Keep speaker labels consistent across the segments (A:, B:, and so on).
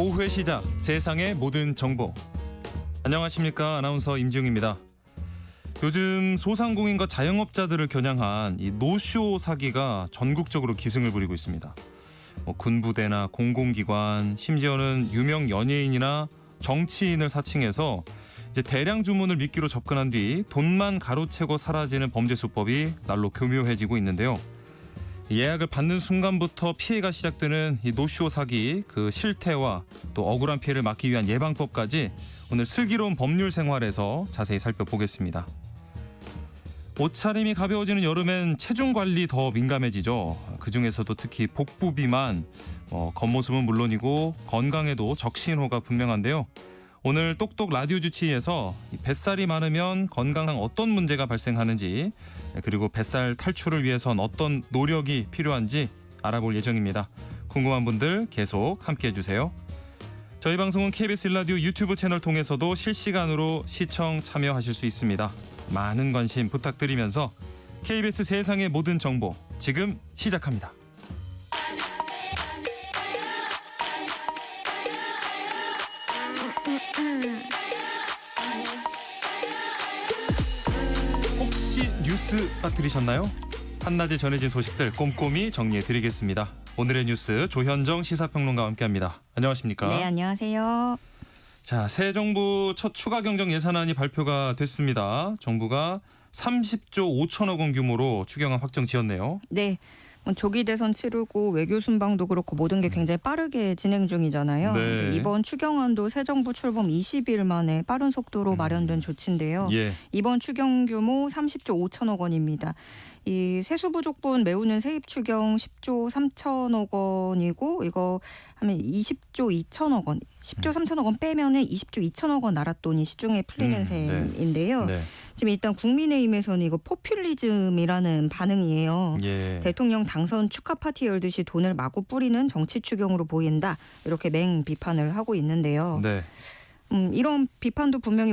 A: 오후의 시작, 세상의 모든 정보. 안녕하십니까, 아나운서 임지웅입니다. 요즘 소상공인과 자영업자들을 겨냥한 이 노쇼 사기가 전국적으로 기승을 부리고 있습니다. 군부대나 공공기관, 심지어는 유명 연예인이나 정치인을 사칭해서 이제 대량 주문을 미끼로 접근한 뒤 돈만 가로채고 사라지는 범죄 수법이 날로 교묘해지고 있는데요. 예약을 받는 순간부터 피해가 시작되는 이 노쇼 사기, 그 실태와 또 억울한 피해를 막기 위한 예방법까지 오늘 슬기로운 법률 생활에서 자세히 살펴보겠습니다. 옷차림이 가벼워지는 여름엔 체중 관리 더 민감해지죠. 그중에서도 특히 복부 비만, 겉모습은 물론이고 건강에도 적신호가 분명한데요. 오늘 똑똑 라디오 주치의에서 뱃살이 많으면 건강상 어떤 문제가 발생하는지, 그리고 뱃살 탈출을 위해선 어떤 노력이 필요한지 알아볼 예정입니다. 궁금한 분들 계속 함께해 주세요. 저희 방송은 KBS 1라디오 유튜브 채널 통해서도 실시간으로 시청 참여하실 수 있습니다. 많은 관심 부탁드리면서 KBS 세상의 모든 정보 지금 시작합니다. 혹시 뉴스 빠뜨리셨나요? 한낮에 전해진 소식들 꼼꼼히 정리해드리겠습니다. 오늘의 뉴스 조현정 시사평론가와 함께합니다. 안녕하십니까?
B: 네, 안녕하세요.
A: 자, 새 정부 첫 추가 경정 예산안이 발표가 됐습니다. 정부가 30조 5천억 원 규모로 추경안 확정 지었네요.
B: 네. 조기 대선 치르고 외교 순방도 그렇고 모든 게 굉장히 빠르게 진행 중이잖아요.
A: 네.
B: 이번 추경안도 새 정부 출범 20일 만에 빠른 속도로 마련된 조치인데요.
A: 예.
B: 이번 추경 규모 30조 5천억 원입니다. 이 세수부족분 메우는 세입 추경 10조 3천억 원이고 이거 하면 20조 2천억 원, 10조 3천억 원 빼면은 20조 2천억 원 나랏돈이 시중에 풀리는 셈인데요.
A: 네.
B: 지금 일단 국민의힘에서는 이거 포퓰리즘이라는 반응이에요.
A: 예.
B: 대통령 당선 축하 파티 열듯이 돈을 마구 뿌리는 정치 추경으로 보인다. 이렇게 맹 비판을 하고 있는데요.
A: 네.
B: 이런 비판도 분명히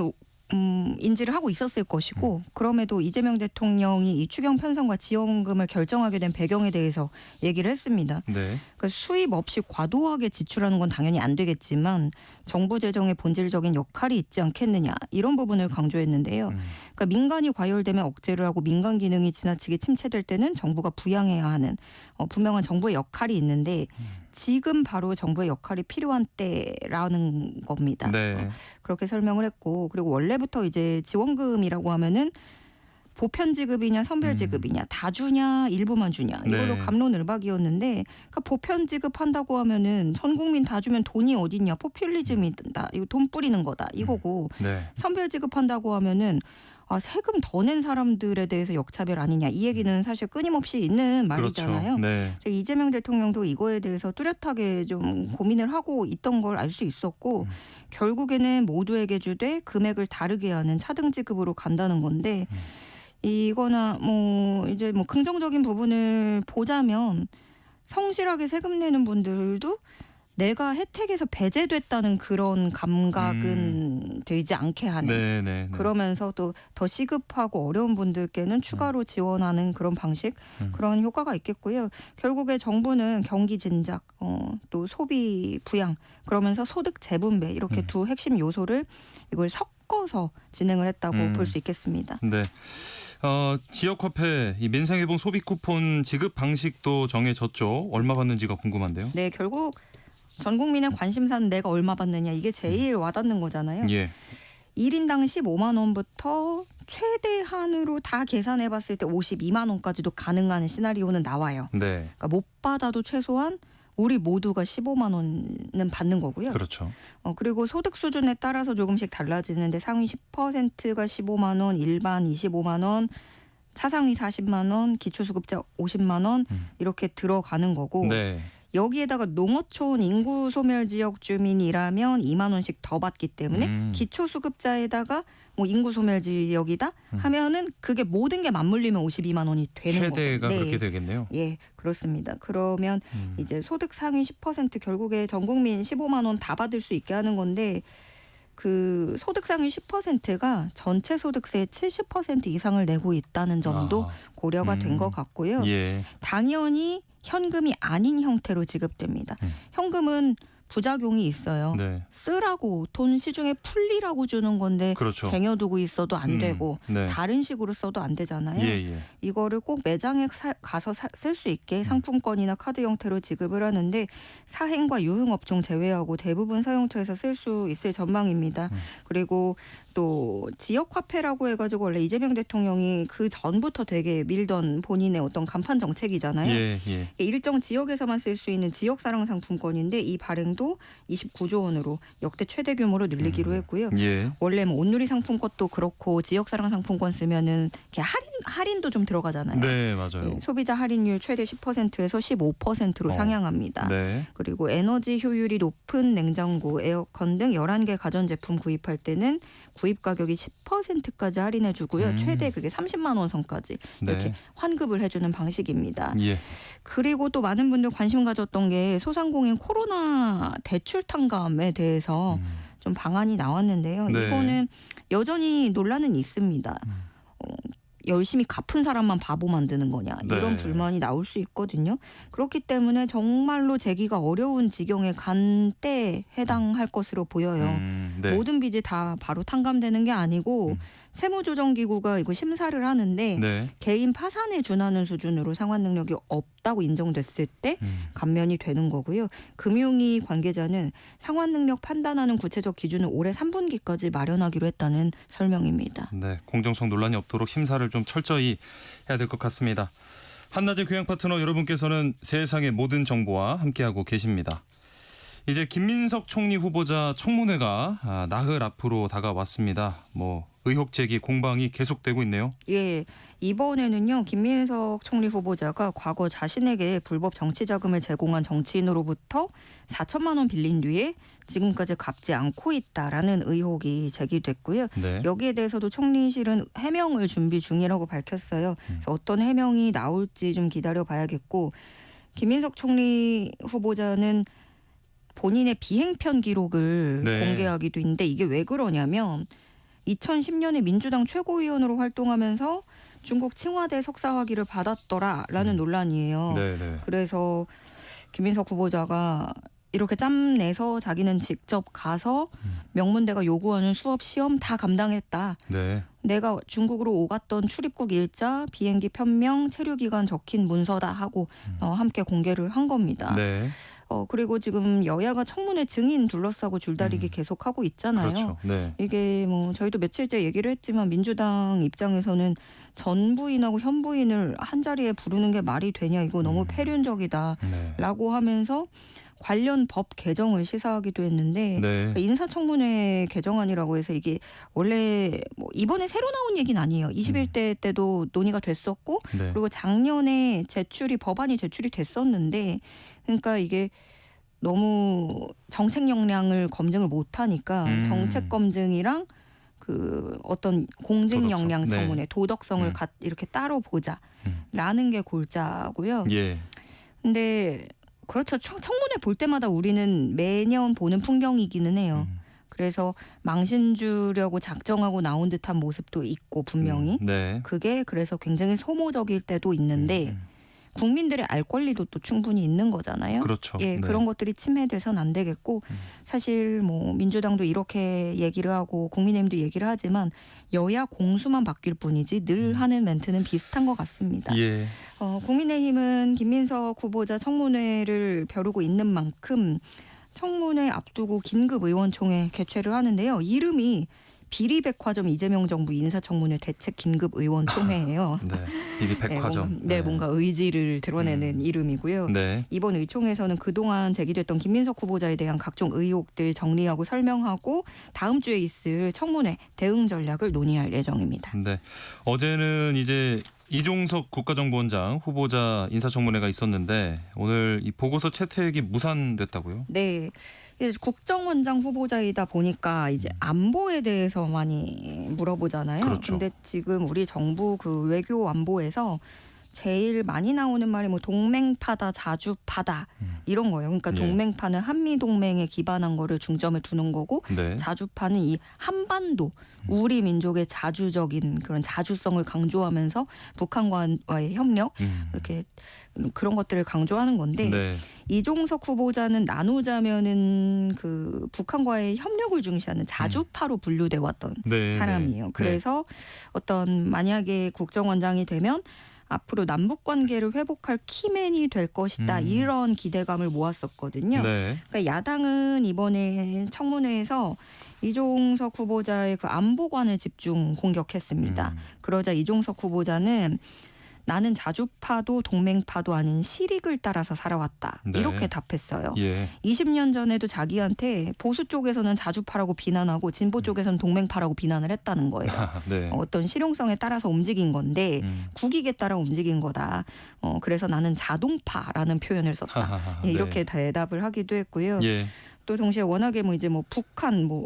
B: 인지를 하고 있었을 것이고 그럼에도 이재명 대통령이 이 추경 편성과 지원금을 결정하게 된 배경에 대해서 얘기를 했습니다.
A: 네.
B: 그러니까 수입 없이 과도하게 지출하는 건 당연히 안 되겠지만 정부 재정의 본질적인 역할이 있지 않겠느냐 이런 부분을 강조했는데요. 그러니까 민간이 과열되면 억제를 하고 민간 기능이 지나치게 침체될 때는 정부가 부양해야 하는 분명한 정부의 역할이 있는데 지금 바로 정부의 역할이 필요한 때라는 겁니다.
A: 네.
B: 그렇게 설명을 했고 그리고 원래부터 이제 지원금이라고 하면은 보편 지급이냐 선별 지급이냐 다 주냐 일부만 주냐 이걸로
A: 네.
B: 갑론을박이었는데 그러니까 보편 지급한다고 하면은 전 국민 다 주면 돈이 어딨냐 포퓰리즘이다 이거 돈 뿌리는 거다 이거고
A: 네.
B: 선별 지급한다고 하면은 세금 더 낸 사람들에 대해서 역차별 아니냐 이 얘기는 사실 끊임없이 있는 말이잖아요.
A: 그렇죠. 네.
B: 이재명 대통령도 이거에 대해서 뚜렷하게 좀 고민을 하고 있던 걸 알 수 있었고 결국에는 모두에게 주되 금액을 다르게 하는 차등 지급으로 간다는 건데 이거나 이제 긍정적인 부분을 보자면 성실하게 세금 내는 분들도 내가 혜택에서 배제됐다는 그런 감각은 들지 않게 하는
A: 네.
B: 그러면서 또 더 시급하고 어려운 분들께는 추가로 지원하는 그런 방식 그런 효과가 있겠고요. 결국에 정부는 경기 진작 또 소비 부양 그러면서 소득 재분배 이렇게 두 핵심 요소를 이걸 섞어서 진행을 했다고 볼 수 있겠습니다.
A: 네. 지역화폐 이 민생회복 소비 쿠폰 지급 방식도 정해졌죠. 얼마 받는지가 궁금한데요.
B: 네, 결국 전 국민의 관심사는 내가 얼마 받느냐 이게 제일 와닿는 거잖아요.
A: 예.
B: 1인당 15만 원부터 최대한으로 다 계산해 봤을 때 52만 원까지도 가능한 시나리오는 나와요.
A: 네.
B: 그러니까 못 받아도 최소한 우리 모두가 15만 원은 받는 거고요.
A: 그렇죠.
B: 그리고 소득 수준에 따라서 조금씩 달라지는데 상위 10%가 15만 원, 일반 25만 원, 차상위 40만 원, 기초수급자 50만 원 이렇게 들어가는 거고
A: 네.
B: 여기에다가 농어촌 인구 소멸 지역 주민이라면 2만 원씩 더 받기 때문에 기초수급자에다가 인구 소멸 지역이다 하면은 그게 모든 게 맞물리면 52만 원이 되는 거고.
A: 최대가
B: 네.
A: 그렇게 되겠네요.
B: 예, 그렇습니다. 그러면 이제 소득 상위 10% 결국에 전 국민 15만 원 다 받을 수 있게 하는 건데 그 소득 상위 10%가 전체 소득세의 70% 이상을 내고 있다는 점도 고려가 된 것 같고요.
A: 예.
B: 당연히 현금이 아닌 형태로 지급됩니다. 현금은 부작용이 있어요.
A: 네.
B: 쓰라고 돈 시중에 풀리라고 주는 건데
A: 그렇죠.
B: 쟁여두고 있어도 안 되고
A: 네.
B: 다른 식으로 써도 안 되잖아요.
A: 예.
B: 이거를 꼭 매장에 가서 쓸 수 있게 상품권이나 카드 형태로 지급을 하는데 사행과 유흥업종 제외하고 대부분 사용처에서 쓸 수 있을 전망입니다. 그리고 또 지역화폐라고 해가지고 원래 이재명 대통령이 그 전부터 되게 밀던 본인의 어떤 간판 정책이잖아요.
A: 예.
B: 일정 지역에서만 쓸 수 있는 지역사랑 상품권인데 이 발행도 29조 원으로 역대 최대 규모로 늘리기로 했고요.
A: 예.
B: 원래 뭐 온누리 상품권도 그렇고 지역사랑 상품권 쓰면은 이렇게 할인도 좀 들어가잖아요.
A: 네, 맞아요.
B: 예, 소비자 할인율 최대 10%에서 15%로 상향합니다.
A: 네.
B: 그리고 에너지 효율이 높은 냉장고, 에어컨 등 11개 가전제품 구입할 때는 구입 가격이 10%까지 할인해 주고요. 최대 그게 30만 원 선까지 이렇게
A: 네.
B: 환급을 해주는 방식입니다.
A: 예.
B: 그리고 또 많은 분들 관심 가졌던 게 소상공인 코로나 대출 탕감에 대해서 좀 방안이 나왔는데요.
A: 네.
B: 이거는 여전히 논란은 있습니다. 열심히 갚은 사람만 바보 만드는 거냐 이런
A: 네.
B: 불만이 나올 수 있거든요. 그렇기 때문에 정말로 재기가 어려운 지경에 간 때 해당할 것으로 보여요.
A: 네.
B: 모든 빚이 다 바로 탕감되는 게 아니고 채무조정기구가 이거 심사를 하는데
A: 네.
B: 개인 파산에 준하는 수준으로 상환 능력이 없다고 인정됐을 때 감면이 되는 거고요. 금융위 관계자는 상환 능력 판단하는 구체적 기준을 올해 3분기까지 마련하기로 했다는 설명입니다.
A: 네, 공정성 논란이 없도록 심사를 좀 철저히 해야 될 것 같습니다. 한낮의 교양 파트너 여러분께서는 세상의 모든 정보와 함께하고 계십니다. 이제 김민석 총리 후보자 청문회가 나흘 앞으로 다가왔습니다. 의혹 제기 공방이 계속되고 있네요.
B: 예, 이번에는요 김민석 총리 후보자가 과거 자신에게 불법 정치 자금을 제공한 정치인으로부터 4천만 원 빌린 뒤에 지금까지 갚지 않고 있다라는 의혹이 제기됐고요.
A: 네.
B: 여기에 대해서도 총리실은 해명을 준비 중이라고 밝혔어요. 그래서 어떤 해명이 나올지 좀 기다려봐야겠고 김민석 총리 후보자는 본인의 비행편 기록을
A: 네.
B: 공개하기도 했는데 이게 왜 그러냐면 2010년에 민주당 최고위원으로 활동하면서 중국 칭화대 석사학위를 받았더라라는 논란이에요.
A: 네.
B: 그래서 김민석 후보자가 이렇게 짬내서 자기는 직접 가서 명문대가 요구하는 수업 시험 다 감당했다.
A: 네.
B: 내가 중국으로 오갔던 출입국 일자, 비행기 편명, 체류 기간 적힌 문서다 하고 함께 공개를 한 겁니다.
A: 네.
B: 그리고 지금 여야가 청문회 증인 둘러싸고 줄다리기 계속하고 있잖아요.
A: 그렇죠. 네.
B: 이게 저희도 며칠째 얘기를 했지만 민주당 입장에서는 전 부인하고 현 부인을 한 자리에 부르는 게 말이 되냐 이거 너무 폐륜적이다라고
A: 네.
B: 하면서 관련 법 개정을 시사하기도 했는데
A: 네.
B: 인사청문회 개정안이라고 해서 이게 원래 이번에 새로 나온 얘기는 아니에요. 21대 때도 논의가 됐었고
A: 네.
B: 그리고 작년에 법안이 제출이 됐었는데 그러니까 이게 너무 정책 역량을 검증을 못하니까 정책 검증이랑 그 어떤 공직 역량 청문회 도덕성을 이렇게 따로 보자라는 게 골자고요.
A: 예.
B: 근데 그렇죠. 청문회 볼 때마다 우리는 매년 보는 풍경이기는 해요. 그래서 망신 주려고 작정하고 나온 듯한 모습도 있고 분명히
A: 네.
B: 그게 그래서 굉장히 소모적일 때도 있는데 국민들의 알 권리도 또 충분히 있는 거잖아요.
A: 그렇죠.
B: 예,
A: 네.
B: 그런 것들이 침해돼서는 안 되겠고 사실 민주당도 이렇게 얘기를 하고 국민의힘도 얘기를 하지만 여야 공수만 바뀔 뿐이지 늘 하는 멘트는 비슷한 것 같습니다.
A: 예.
B: 국민의힘은 김민석 후보자 청문회를 벼르고 있는 만큼 청문회 앞두고 긴급 의원총회 개최를 하는데요. 이름이 비리백화점 이재명 정부 인사청문회 대책 긴급 의원총회예요.
A: 네. 비리백화점.
B: 뭔가 의지를 드러내는 이름이고요.
A: 네.
B: 이번 의총에서는 그동안 제기됐던 김민석 후보자에 대한 각종 의혹들 정리하고 설명하고 다음 주에 있을 청문회 대응 전략을 논의할 예정입니다.
A: 네. 어제는 이제 이종석 국가정보원장 후보자 인사청문회가 있었는데 오늘 이 보고서 채택이 무산됐다고요?
B: 네. 국정원장 후보자이다 보니까 이제 안보에 대해서 많이 물어보잖아요.
A: 그렇죠.
B: 근데 지금 우리 정부 그 외교 안보에서 제일 많이 나오는 말이 뭐 동맹파다, 자주파다 이런 거예요. 그러니까
A: 예.
B: 동맹파는 한미 동맹에 기반한 거를 중점에 두는 거고
A: 네.
B: 자주파는 이 한반도 우리 민족의 자주적인 그런 자주성을 강조하면서 북한과의 협력 이렇게 그런 것들을 강조하는 건데
A: 네.
B: 이종석 후보자는 나누자면은 그 북한과의 협력을 중시하는 자주파로 분류돼 왔던
A: 네.
B: 사람이에요.
A: 네.
B: 그래서 어떤 만약에 국정원장이 되면 앞으로 남북 관계를 회복할 키맨이 될 것이다. 이런 기대감을 모았었거든요.
A: 네.
B: 그러니까 야당은 이번에 청문회에서 이종석 후보자의 그 안보관을 집중 공격했습니다. 그러자 이종석 후보자는 나는 자주파도 동맹파도 아닌 실익을 따라서 살아왔다.
A: 네.
B: 이렇게 답했어요.
A: 예.
B: 20년 전에도 자기한테 보수 쪽에서는 자주파라고 비난하고 진보 쪽에서는 동맹파라고 비난을 했다는 거예요.
A: 네.
B: 어떤 실용성에 따라서 움직인 건데 국익에 따라 움직인 거다. 그래서 나는 자동파라는 표현을 썼다. 예, 이렇게 대답을 하기도 했고요.
A: 예.
B: 또 동시에 워낙에 뭐 이제 뭐 북한 뭐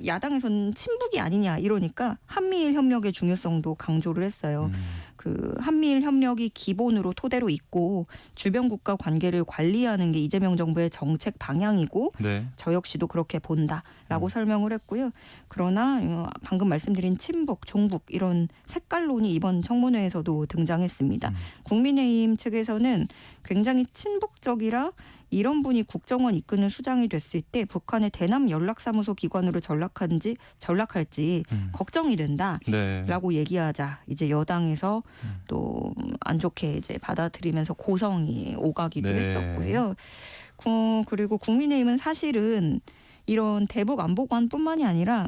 B: 야당에서는 친북이 아니냐 이러니까 한미일 협력의 중요성도 강조를 했어요. 그 한미일 협력이 기본으로 토대로 있고 주변 국가 관계를 관리하는 게 이재명 정부의 정책 방향이고
A: 네.
B: 저 역시도 그렇게 본다라고 설명을 했고요. 그러나 방금 말씀드린 친북, 종북 이런 색깔론이 이번 청문회에서도 등장했습니다. 국민의힘 측에서는 굉장히 친북적이라 이런 분이 국정원 이끄는 수장이 됐을 때 북한의 대남 연락사무소 기관으로 전락할지 걱정이 된다라고
A: 네.
B: 얘기하자 이제 여당에서 또 안 좋게 이제 받아들이면서 고성이 오가기도
A: 네.
B: 했었고요. 그리고 국민의힘은 사실은 이런 대북 안보관뿐만이 아니라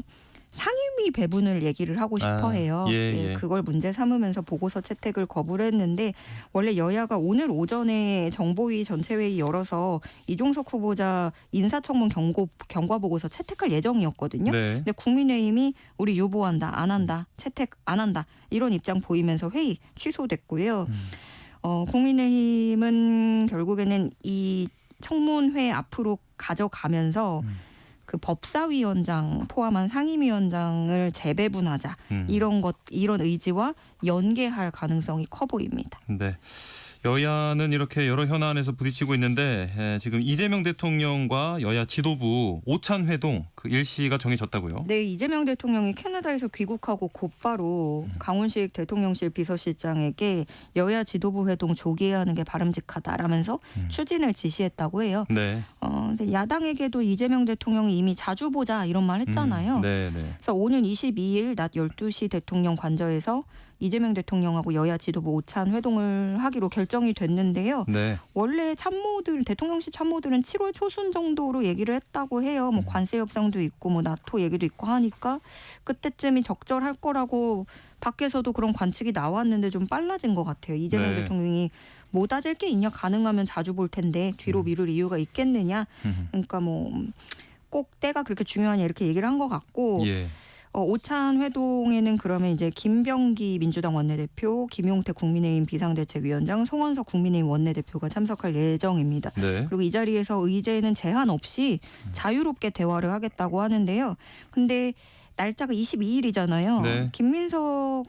B: 상임위 배분을 얘기를 하고 싶어 해요.
A: 예.
B: 그걸 문제 삼으면서 보고서 채택을 거부를 했는데 원래 여야가 오늘 오전에 정보위 전체회의 열어서 이종석 후보자 인사청문 경과 보고서 채택할 예정이었거든요.
A: 네.
B: 근데 국민의힘이 우리 유보한다, 안 한다, 채택 안 한다 이런 입장 보이면서 회의 취소됐고요. 국민의힘은 결국에는 이 청문회 앞으로 가져가면서 그 법사위원장 포함한 상임위원장을 재배분하자 이런 의지와 연계할 가능성이 커 보입니다.
A: 네. 여야는 이렇게 여러 현안에서 부딪히고 있는데 지금 이재명 대통령과 여야 지도부 오찬 회동 그 일시가 정해졌다고요?
B: 네, 이재명 대통령이 캐나다에서 귀국하고 곧바로 강훈식 대통령실 비서실장에게 여야 지도부 회동 조기해야 하는 게 바람직하다라면서 추진을 지시했다고 해요.
A: 네.
B: 근데 야당에게도 이재명 대통령이 이미 자주 보자 이런 말 했잖아요.
A: 네.
B: 그래서 오는 22일 낮 12시 대통령 관저에서 이재명 대통령하고 여야 지도부 오찬 회동을 하기로 결정이 됐는데요.
A: 네.
B: 원래 대통령실 참모들은 7월 초순 정도로 얘기를 했다고 해요. 뭐 관세 협상도 있고 뭐 나토 얘기도 있고 하니까 그때쯤이 적절할 거라고 밖에서도 그런 관측이 나왔는데 좀 빨라진 것 같아요. 이재명
A: 네.
B: 대통령이 뭐 따질 게 있냐 가능하면 자주 볼 텐데 뒤로 미룰 이유가 있겠느냐. 그러니까 뭐 꼭 때가 그렇게 중요하냐 이렇게 얘기를 한 것 같고
A: 예.
B: 오찬 회동에는 그러면 이제 김병기 민주당 원내대표, 김용태 국민의힘 비상대책위원장, 송원석 국민의힘 원내대표가 참석할 예정입니다.
A: 네.
B: 그리고 이 자리에서 의제는 제한 없이 자유롭게 대화를 하겠다고 하는데요. 근데 날짜가 22일이잖아요.
A: 네.
B: 김민석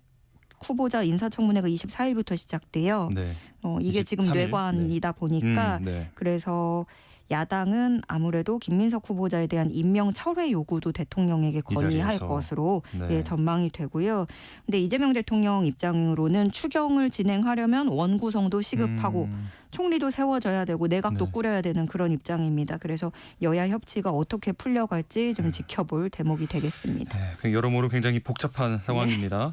B: 후보자 인사청문회가 24일부터 시작돼요.
A: 네.
B: 이게 지금
A: 23일?
B: 뇌관이다 보니까
A: 네.
B: 그래서 야당은 아무래도 김민석 후보자에 대한 임명 철회 요구도 대통령에게 건의할
A: 자리에서.
B: 것으로
A: 네.
B: 전망이 되고요. 근데 이재명 대통령 입장으로는 추경을 진행하려면 원구성도 시급하고 총리도 세워져야 되고 내각도
A: 네.
B: 꾸려야 되는 그런 입장입니다. 그래서 여야 협치가 어떻게 풀려갈지 좀 지켜볼 대목이 되겠습니다.
A: 네, 여러모로 굉장히 복잡한 상황입니다.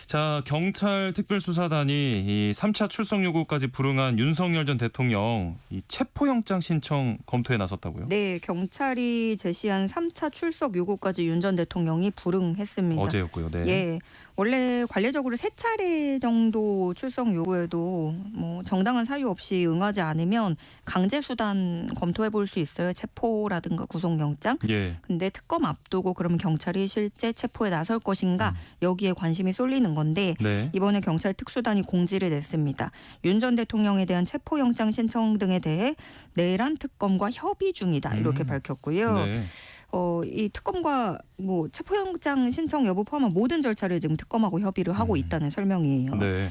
A: 자, 경찰 특별수사단이 이 3차 출석 요구까지 불응한 윤석열 전 대통령 이 체포영장 신청 검토에 나섰다고요?
B: 네, 경찰이 제시한 3차 출석 요구까지 윤 전 대통령이 불응했습니다.
A: 어제였고요. 네.
B: 예. 원래 관례적으로 3차례 정도 출석 요구에도 뭐 정당한 사유 없이 응하지 않으면 강제 수단 검토해 볼 수 있어요. 체포라든가 구속영장.
A: 예.
B: 근데 특검 앞두고 그러면 경찰이 실제 체포에 나설 것인가 여기에 관심이 쏠리는 건데
A: 네.
B: 이번에 경찰 특수단이 공지를 냈습니다. 윤 전 대통령에 대한 체포영장 신청 등에 대해 내란 특검과 협의 중이다 이렇게 밝혔고요.
A: 네.
B: 이 특검과 뭐 체포영장 신청 여부 포함한 모든 절차를 지금 특검하고 협의를 하고 있다는 설명이에요.
A: 네.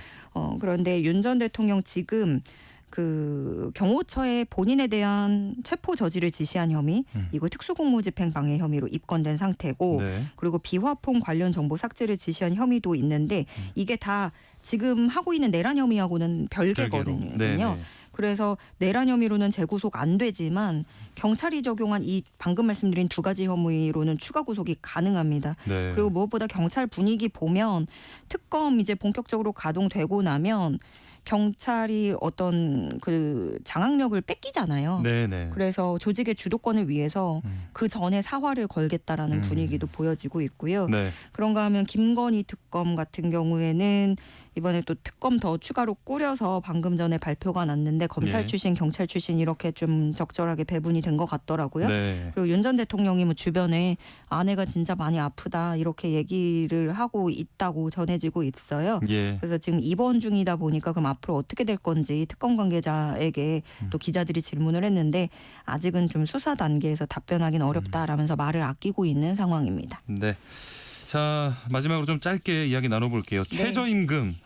B: 그런데 윤 전 대통령 지금 그 경호처에 본인에 대한 체포 저지를 지시한 혐의, 이거 특수공무집행 방해 혐의로 입건된 상태고,
A: 네.
B: 그리고 비화폰 관련 정보 삭제를 지시한 혐의도 있는데 이게 다 지금 하고 있는 내란 혐의하고는 별개거든요.
A: 네.
B: 그래서 내란 혐의로는 재구속 안 되지만 경찰이 적용한 이 방금 말씀드린 두 가지 혐의로는 추가 구속이 가능합니다.
A: 네.
B: 그리고 무엇보다 경찰 분위기 보면 특검 이제 본격적으로 가동되고 나면 경찰이 어떤 그 장악력을 뺏기잖아요.
A: 네.
B: 그래서 조직의 주도권을 위해서 그 전에 사활을 걸겠다라는 분위기도 보여지고 있고요.
A: 네.
B: 그런가 하면 김건희 특검 같은 경우에는 이번에 또 특검 더 추가로 꾸려서 방금 전에 발표가 났는데 검찰
A: 예.
B: 출신, 경찰 출신 이렇게 좀 적절하게 배분이 된 것 같더라고요.
A: 네.
B: 그리고 윤 전 대통령이 뭐 주변에 아내가 진짜 많이 아프다 이렇게 얘기를 하고 있다고 전해지고 있어요.
A: 예.
B: 그래서 지금 입원 중이다 보니까 그럼 앞으로 어떻게 될 건지 특검 관계자에게 또 기자들이 질문을 했는데 아직은 좀 수사 단계에서 답변하기는 어렵다라면서 말을 아끼고 있는 상황입니다.
A: 네. 자, 마지막으로 좀 짧게 이야기 나눠볼게요.
B: 네.
A: 최저임금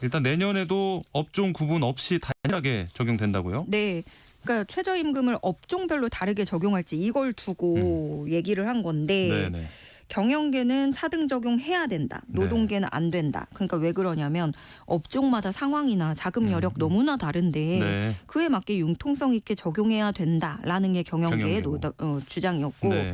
A: 일단 내년에도 업종 구분 없이 다양하게 적용된다고요?
B: 네. 그러니까 최저임금을 업종별로 다르게 적용할지 이걸 두고 얘기를 한 건데
A: 네네.
B: 경영계는 차등 적용해야 된다. 노동계는 안 된다. 그러니까 왜 그러냐면 업종마다 상황이나 자금 여력 너무나 다른데
A: 네.
B: 그에 맞게 융통성 있게 적용해야 된다라는 게 경영계의 주장이었고
A: 네.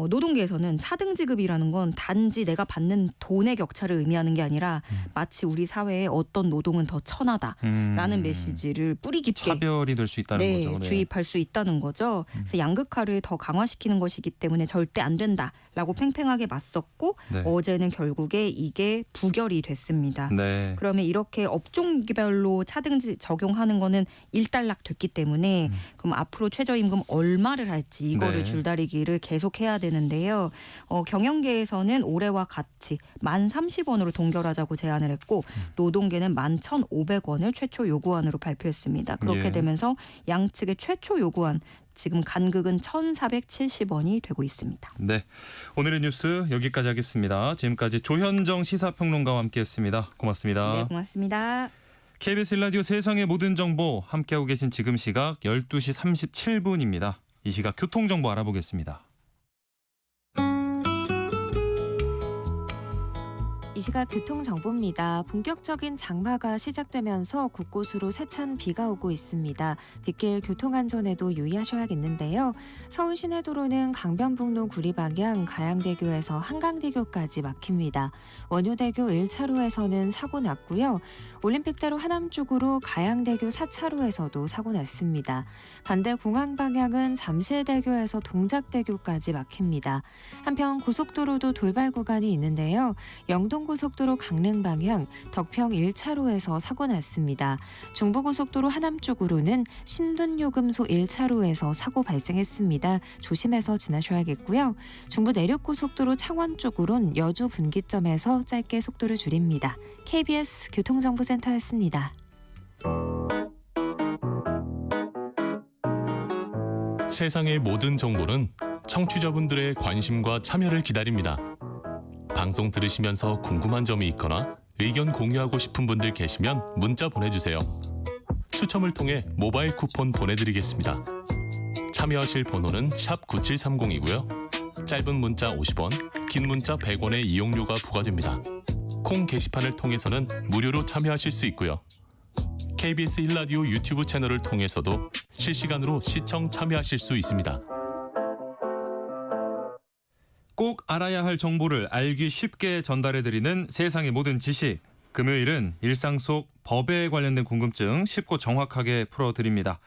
B: 노동계에서는 차등 지급이라는 건 단지 내가 받는 돈의 격차를 의미하는 게 아니라 마치 우리 사회에 어떤 노동은 더 천하다라는 메시지를 뿌리 깊게
A: 차별이 될 수 있다는 거죠. 네.
B: 주입할 수 있다는 거죠. 그래서 양극화를 더 강화시키는 것이기 때문에 절대 안 된다라고 팽팽하게 맞섰고
A: 네.
B: 어제는 결국에 이게 부결이 됐습니다.
A: 네.
B: 그러면 이렇게 업종별로 차등 적용하는 거는 일단락 됐기 때문에 그럼 앞으로 최저임금 얼마를 할지 이거를
A: 네.
B: 줄다리기를 계속해야 되는데요. 경영계에서는 올해와 같이 1,030원으로 동결하자고 제안을 했고 노동계는 11,500원을 최초 요구안으로 발표했습니다. 그렇게
A: 예.
B: 되면서 양측의 최초 요구안 지금 간극은 1,470원이 되고 있습니다.
A: 네. 오늘의 뉴스 여기까지 하겠습니다. 지금까지 조현정 시사평론가와 함께했습니다. 고맙습니다.
B: 네, 고맙습니다.
A: KBS 1라디오 세상의 모든 정보 함께하고 계신 지금 시각 12시 37분입니다. 이 시각 교통정보 알아보겠습니다.
C: 이 시각 교통정보입니다. 본격적인 장마가 시작되면서 곳곳으로 세찬 비가 오고 있습니다. 빗길 교통안전에도 유의하셔야겠는데요. 서울 시내도로는 강변북로 구리 방향 가양대교에서 한강대교까지 막힙니다. 원효대교 1차로에서는 사고 났고요. 올림픽대로 하남 쪽으로 가양대교 4차로에서도 사고 났습니다. 반대 공항 방향은 잠실대교에서 동작대교까지 막힙니다. 한편 고속도로도 돌발 구간이 있는데요. 영동고속도로 강릉 방향 덕평 1차로에서 사고 났습니다. 중부고속도로 하남 쪽으로는 신둔요금소 1차로에서 사고 발생했습니다. 조심해서 지나셔야겠고요. 중부 내륙고속도로 창원 쪽으론 여주 분기점에서 짧게 속도를 줄입니다. KBS 교통정보센터였습니다.
D: 세상의 모든 정보는 청취자분들의 관심과 참여를 기다립니다. 방송 들으시면서 궁금한 점이 있거나 의견 공유하고 싶은 분들 계시면 문자 보내주세요. 추첨을 통해 모바일 쿠폰 보내드리겠습니다. 참여하실 번호는 샵 9730이고요. 짧은 문자 50원, 긴 문자 100원의 이용료가 부과됩니다. 콩 게시판을 통해서는 무료로 참여하실 수 있고요. KBS 1라디오 유튜브 채널을 통해서도 실시간으로 시청 참여하실 수 있습니다.
A: 꼭 알아야 할 정보를 알기 쉽게 전달해드리는 세상의 모든 지식. 금요일은 일상 속 법에 관련된 궁금증 쉽고 정확하게 풀어드립니다.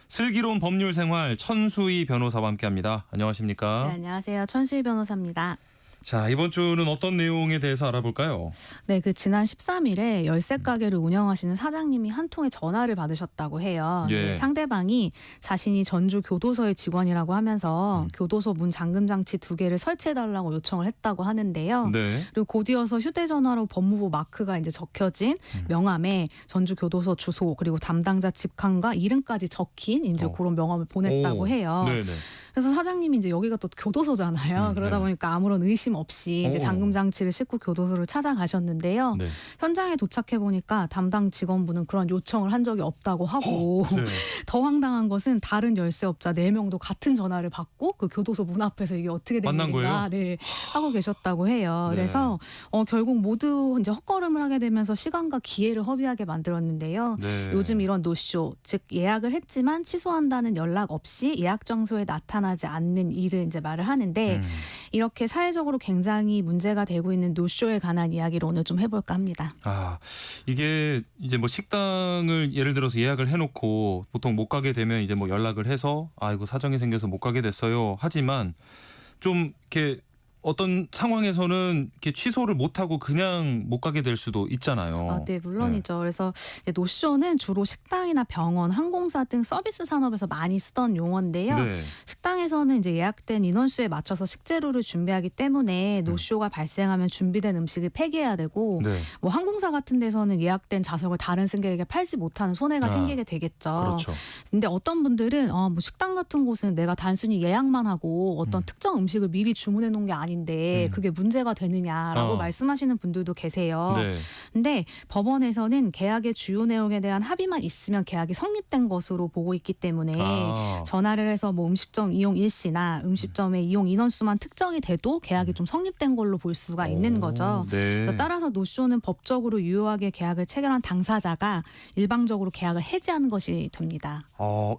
A: 슬기로운 법률 생활 천수희 변호사와 함께합니다. 안녕하십니까?
E: 네, 안녕하세요. 천수희 변호사입니다.
A: 자, 이번 주는 어떤 내용에 대해서 알아볼까요?
E: 네, 지난 13일에 열쇠 가게를 운영하시는 사장님이 한 통의 전화를 받으셨다고 해요.
A: 예.
E: 네, 상대방이 자신이 전주 교도소의 직원이라고 하면서 교도소 문 잠금 장치 2개를 설치해달라고 요청을 했다고 하는데요.
A: 네.
E: 그리고 곧이어서 휴대전화로 법무부 마크가 이제 적혀진 명함에 전주 교도소 주소 그리고 담당자 직함과 이름까지 적힌 이제 그런 명함을 보냈다고 해요.
A: 네네.
E: 그래서 사장님이 이제 여기가 또 교도소잖아요. 그러다
A: 네.
E: 보니까 아무런 의심 없이 이제
A: 오.
E: 잠금 장치를 싣고 교도소를 찾아가셨는데요.
A: 네.
E: 현장에 도착해 보니까 담당 직원분은 그런 요청을 한 적이 없다고 하고
A: 네.
E: 더 황당한 것은 다른 열쇠업자 4명도 같은 전화를 받고 그 교도소 문 앞에서 이게 어떻게 된
A: 만난
E: 일인가 네, 하고 계셨다고 해요.
A: 네.
E: 그래서 결국 모두 이제 헛걸음을 하게 되면서 시간과 기회를 허비하게 만들었는데요.
A: 네.
E: 요즘 이런 노쇼, 즉 예약을 했지만 취소한다는 연락 없이 예약 장소에 나타나지 않는 일을 이제 말을 하는데
A: 음.
E: 이렇게 사회적으로 굉장히 문제가 되고 있는 노쇼에 관한 이야기를 오늘 좀 해볼까 합니다.
A: 아, 이게 이제 뭐 식당을 예를 들어서 예약을 해놓고 보통 못 가게 되면 이제 뭐 연락을 해서 아이고 사정이 생겨서 못 가게 됐어요. 하지만 좀 이렇게 어떤 상황에서는 이렇게 취소를 못 하고 그냥 못 가게 될 수도 있잖아요.
E: 아, 네, 물론이죠. 그래서 이제 노쇼는 주로 식당이나 병원, 항공사 등 서비스 산업에서 많이 쓰던 용어인데요.
A: 네.
E: 식당에서는 이제 예약된 인원수에 맞춰서 식재료를 준비하기 때문에 노쇼가 발생하면 준비된 음식을 폐기해야 되고
A: 네.
E: 뭐 항공사 같은 데서는 예약된 좌석을 다른 승객에게 팔지 못하는 손해가
A: 아,
E: 생기게 되겠죠.
A: 그렇죠.
E: 근데 어떤 분들은 뭐 식당 같은 곳은 내가 단순히 예약만 하고 어떤 특정 음식을 미리 주문해 놓은 게 아닌데 그게 문제가 되느냐라고 말씀하시는 분들도 계세요.
A: 네.
E: 근데 법원에서는 계약의 주요 내용에 대한 합의만 있으면 계약이 성립된 것으로 보고 있기 때문에
A: 아.
E: 전화를 해서 뭐 음식점 이용 일시나 음식점의 이용 인원수만 특정이 돼도 계약이 좀 성립된 걸로 볼 수가 있는 거죠.
A: 네.
E: 그래서 따라서 노쇼는 법적으로 유효하게 계약을 체결한 당사자가 일방적으로 계약을 해지하는 것이 됩니다.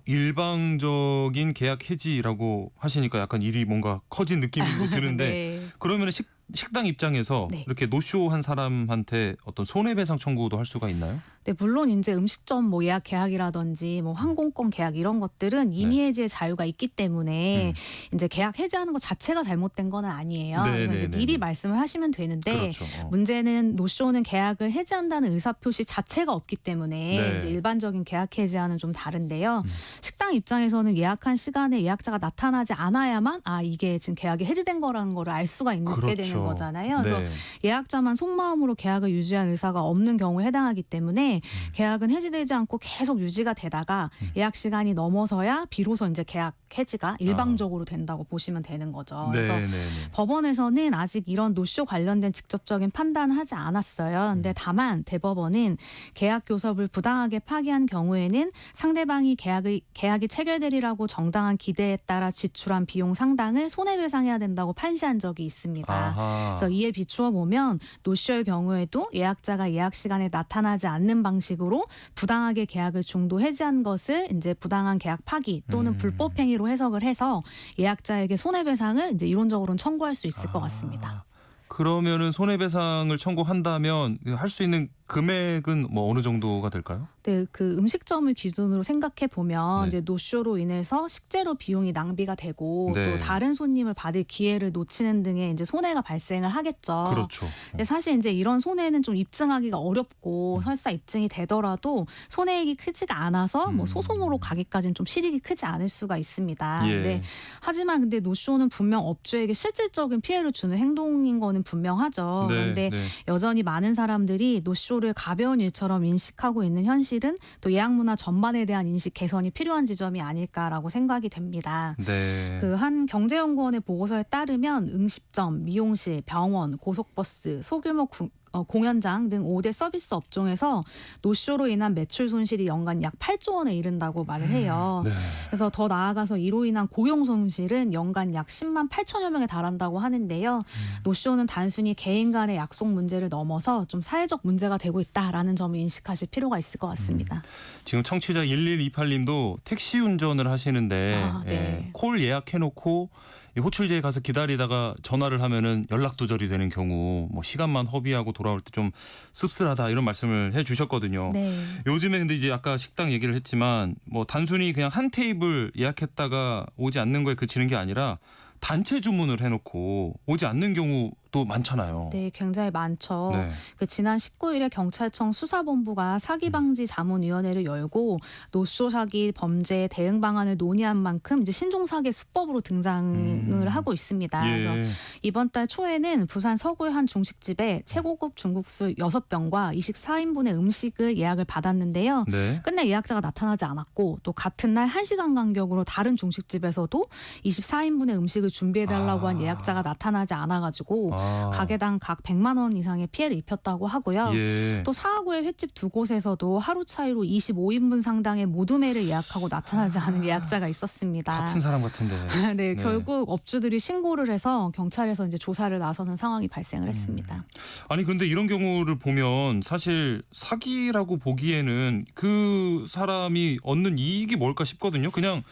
A: 일방적인 계약 해지라고 하시니까 약간 일이 뭔가 커진 느낌이 드는데
E: 네.
A: 그러면 식당 입장에서
E: 네.
A: 이렇게 노쇼한 사람한테 어떤 손해배상 청구도 할 수가 있나요?
E: 네, 물론 이제 음식점 뭐 예약 계약이라든지 뭐 항공권 계약 이런 것들은 임의 해지의 자유가 있기 때문에 이제 계약 해지하는 것 자체가 잘못된 건 아니에요.
A: 네,
E: 그래서
A: 네,
E: 이제
A: 네,
E: 미리
A: 네.
E: 말씀을 하시면 되는데
A: 그렇죠.
E: 문제는 노쇼는 계약을 해지한다는 의사표시 자체가 없기 때문에
A: 네.
E: 이제 일반적인 계약 해지와는 좀 다른데요. 식당 입장에서는 예약한 시간에 예약자가 나타나지 않아야만 이게 지금 계약이 해지된 거라는 걸 알 수가 있게
A: 그렇죠.
E: 되는 거잖아요. 그래서
A: 네.
E: 예약자만 속마음으로 계약을 유지할 의사가 없는 경우에 해당하기 때문에 계약은 해지되지 않고 계속 유지가 되다가 예약 시간이 넘어서야 비로소 이제 계약 해지가 일방적으로 된다고 보시면 되는 거죠. 그래서
A: 네, 네, 네.
E: 법원에서는 아직 이런 노쇼 관련된 직접적인 판단을 하지 않았어요. 근데 다만 대법원은 계약 교섭을 부당하게 파기한 경우에는 상대방이 계약이 체결되리라고 정당한 기대에 따라 지출한 비용 상당을 손해배상해야 된다고 판시한 적이 있습니다.
A: 아하.
E: 그래서 이에 비추어 보면 노쇼의 경우에도 예약자가 예약 시간에 나타나지 않는 방식으로 부당하게 계약을 중도 해지한 것을 이제 부당한 계약 파기 또는 불법 행위로 해석을 해서 예약자에게 손해배상을 이제 이론적으로는 청구할 수 있을 것 같습니다.
A: 그러면은 손해배상을 청구한다면 할 수 있는 금액은 뭐 어느 정도가 될까요?
E: 네, 그 음식점을 기준으로 생각해 보면
A: 네.
E: 이제 노쇼로 인해서 식재료 비용이 낭비가 되고
A: 네.
E: 또 다른 손님을 받을 기회를 놓치는 등의 이제 손해가 발생을 하겠죠.
A: 그렇죠.
E: 근데 사실 이제 이런 손해는 좀 입증하기가 어렵고 설사 입증이 되더라도 손해액이 크지가 않아서 뭐 소송으로 가기까지는 좀 실익이 크지 않을 수가 있습니다.
A: 예.
E: 근데 하지만 근데 노쇼는 분명 업주에게 실질적인 피해를 주는 행동인 거는 분명하죠.
A: 네,
E: 그런데
A: 네.
E: 여전히 많은 사람들이 노쇼를 가벼운 일처럼 인식하고 있는 현실은 또 예약 문화 전반에 대한 인식 개선이 필요한 지점이 아닐까라고 생각이 됩니다.
A: 네.
E: 그 한 경제연구원의 보고서에 따르면 음식점, 미용실, 병원, 고속버스, 소규모 공연장 등 5대 서비스 업종에서 노쇼로 인한 매출 손실이 연간 약 8조 원에 이른다고 말을 해요.
A: 네.
E: 그래서 더 나아가서 이로 인한 고용 손실은 연간 약 10만 8천여 명에 달한다고 하는데요. 노쇼는 단순히 개인 간의 약속 문제를 넘어서 좀 사회적 문제가 되고 있다라는 점을 인식하실 필요가 있을 것 같습니다.
A: 지금 청취자 1128님도 택시 운전을 하시는데
E: 네.
A: 콜 예약해놓고 호출제에 가서 기다리다가 전화를 하면은 연락 두절이 되는 경우 뭐 시간만 허비하고 돌아올 때 좀 씁쓸하다 이런 말씀을 해주셨거든요.
E: 네.
A: 요즘에 근데 이제 아까 식당 얘기를 했지만 뭐 단순히 그냥 한 테이블 예약했다가 오지 않는 거에 그치는 게 아니라 단체 주문을 해놓고 오지 않는 경우 또 많잖아요.
E: 네, 굉장히 많죠.
A: 네.
E: 그 지난 19일에 경찰청 수사본부가 사기방지 자문위원회를 열고 노쇼 사기 범죄 대응 방안을 논의한 만큼 이제 신종 사기 수법으로 등장을 하고 있습니다. 그래서
A: 예.
E: 이번 달 초에는 부산 서구의 한 중식집에 최고급 중국술 6병과 24인분의 음식을 예약을 받았는데요.
A: 네.
E: 끝내 예약자가 나타나지 않았고 또 같은 날 1시간 간격으로 다른 중식집에서도 24인분의 음식을 준비해달라고 한 예약자가 나타나지 않아가지고 가게당 각 100만 원 이상의 피해를 입혔다고 하고요.
A: 예.
E: 또 사하구의 횟집 두 곳에서도 하루 차이로 25인분 상당의 모둠회를 예약하고 나타나지 않은 예약자가 있었습니다.
A: 같은 사람 같은데.
E: 네,
A: 네.
E: 결국 업주들이 신고를 해서 경찰에서 이제 조사를 나서는 상황이 발생을 했습니다.
A: 아니 근데 이런 경우를 보면 사실 사기라고 보기에는 그 사람이 얻는 이익이 뭘까 싶거든요. 그냥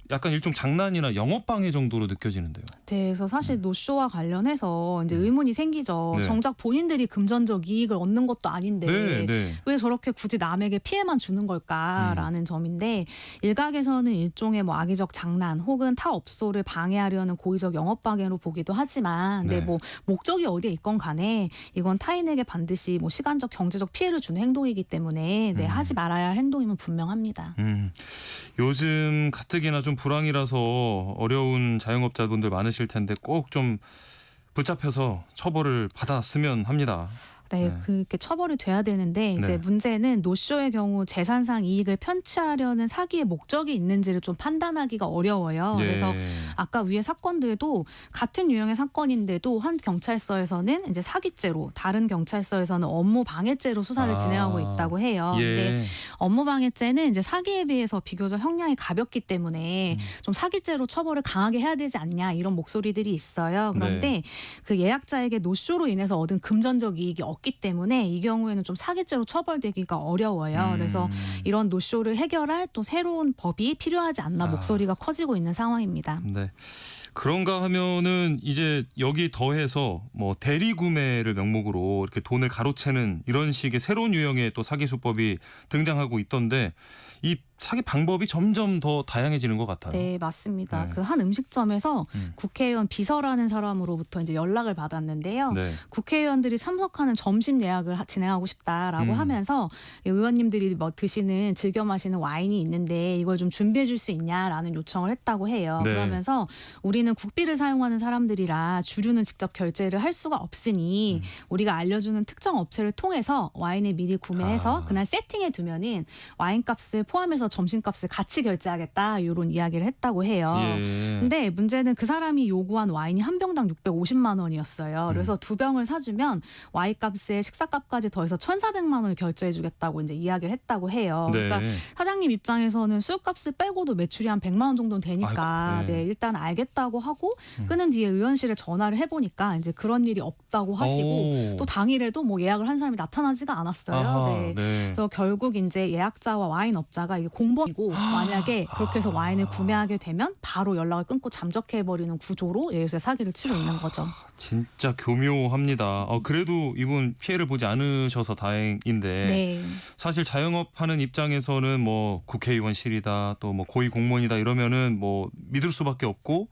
A: 약간 일종 장난이나 영업방해 정도로 느껴지는데요.
E: 네, 그래서 사실 노쇼와 관련해서 이제 의문이 생기죠.
A: 네.
E: 정작 본인들이 금전적 이익을 얻는 것도 아닌데
A: 네, 네.
E: 왜 저렇게 굳이 남에게 피해만 주는 걸까라는 점인데 일각에서는 일종의 뭐 악의적 장난 혹은 타 업소를 방해하려는 고의적 영업방해로 보기도 하지만
A: 네.
E: 뭐 목적이 어디에 있건 간에 이건 타인에게 반드시 뭐 시간적 경제적 피해를 주는 행동이기 때문에 하지 말아야 할 행동임은 분명합니다.
A: 요즘 가뜩이나 좀 불황이라서 어려운 자영업자분들 많으실 텐데 꼭 좀 붙잡혀서 처벌을 받았으면 합니다.
E: 네,
A: 네.
E: 그렇게 처벌이 돼야 되는데 이제
A: 네.
E: 문제는 노쇼의 경우 재산상 이익을 편취하려는 사기의 목적이 있는지를 좀 판단하기가 어려워요.
A: 예.
E: 그래서 아까 위의 사건들도 같은 유형의 사건인데도 한 경찰서에서는 이제 사기죄로 다른 경찰서에서는 업무 방해죄로 수사를 진행하고 있다고 해요. 근데
A: 예.
E: 업무 방해죄는 이제 사기에 비해서 비교적 형량이 가볍기 때문에 좀 사기죄로 처벌을 강하게 해야 되지 않냐 이런 목소리들이 있어요. 그런데
A: 네.
E: 그 예약자에게 노쇼로 인해서 얻은 금전적 이익이 없기 때문에 이 경우에는 좀 사기죄로 처벌되기가 어려워요. 그래서 이런 노쇼를 해결할 또 새로운 법이 필요하지 않나 목소리가 커지고 있는 상황입니다.
A: 네. 그런가 하면은 이제 여기 더해서 뭐 대리 구매를 명목으로 이렇게 돈을 가로채는 이런 식의 새로운 유형의 또 사기 수법이 등장하고 있던데 이 사기 방법이 점점 더 다양해지는 것 같아요.
E: 네, 맞습니다.
A: 네.
E: 그 한 음식점에서 국회의원 비서라는 사람으로부터 이제 연락을 받았는데요.
A: 네.
E: 국회의원들이 참석하는 점심 예약을 진행하고 싶다라고 하면서 의원님들이 뭐 드시는 즐겨 마시는 와인이 있는데 이걸 좀 준비해 줄 수 있냐라는 요청을 했다고 해요.
A: 네.
E: 그러면서 우리는 국비를 사용하는 사람들이라 주류는 직접 결제를 할 수가 없으니 우리가 알려주는 특정 업체를 통해서 와인을 미리 구매해서 그날 세팅해 두면은 와인값을 포함해서 점심값을 같이 결제하겠다 이런 이야기를 했다고 해요.
A: 예.
E: 근데 문제는 그 사람이 요구한 와인이 한 병당 650만 원이었어요. 그래서 두 병을 사주면 와인값에 식사값까지 더해서 1,400만 원을 결제해주겠다고 이제 이야기를 했다고 해요.
A: 네.
E: 그러니까 사장님 입장에서는 술값을 빼고도 매출이 한 100만 원 정도는 되니까
A: 아이고, 네.
E: 네, 일단 알겠다고 하고 끊은 뒤에 의원실에 전화를 해보니까 이제 그런 일이 없다고 하시고
A: 오.
E: 또 당일에도 뭐 예약을 한 사람이 나타나지가 않았어요.
A: 아하,
E: 네.
A: 네.
E: 그래서 결국 이제 예약자와 와인 업자가 이게 공범이고 만약에 그렇게 해서 와인을 구매하게 되면 바로 연락을 끊고 잠적해버리는 구조로 예수의 사기를 치고 있는 거죠.
A: 진짜 교묘합니다. 그래도 이분 피해를 보지 않으셔서 다행인데
E: 네.
A: 사실 자영업하는 입장에서는 뭐 국회의원실이다 또 뭐 고위 공무원이다 이러면은 뭐 믿을 수밖에 없고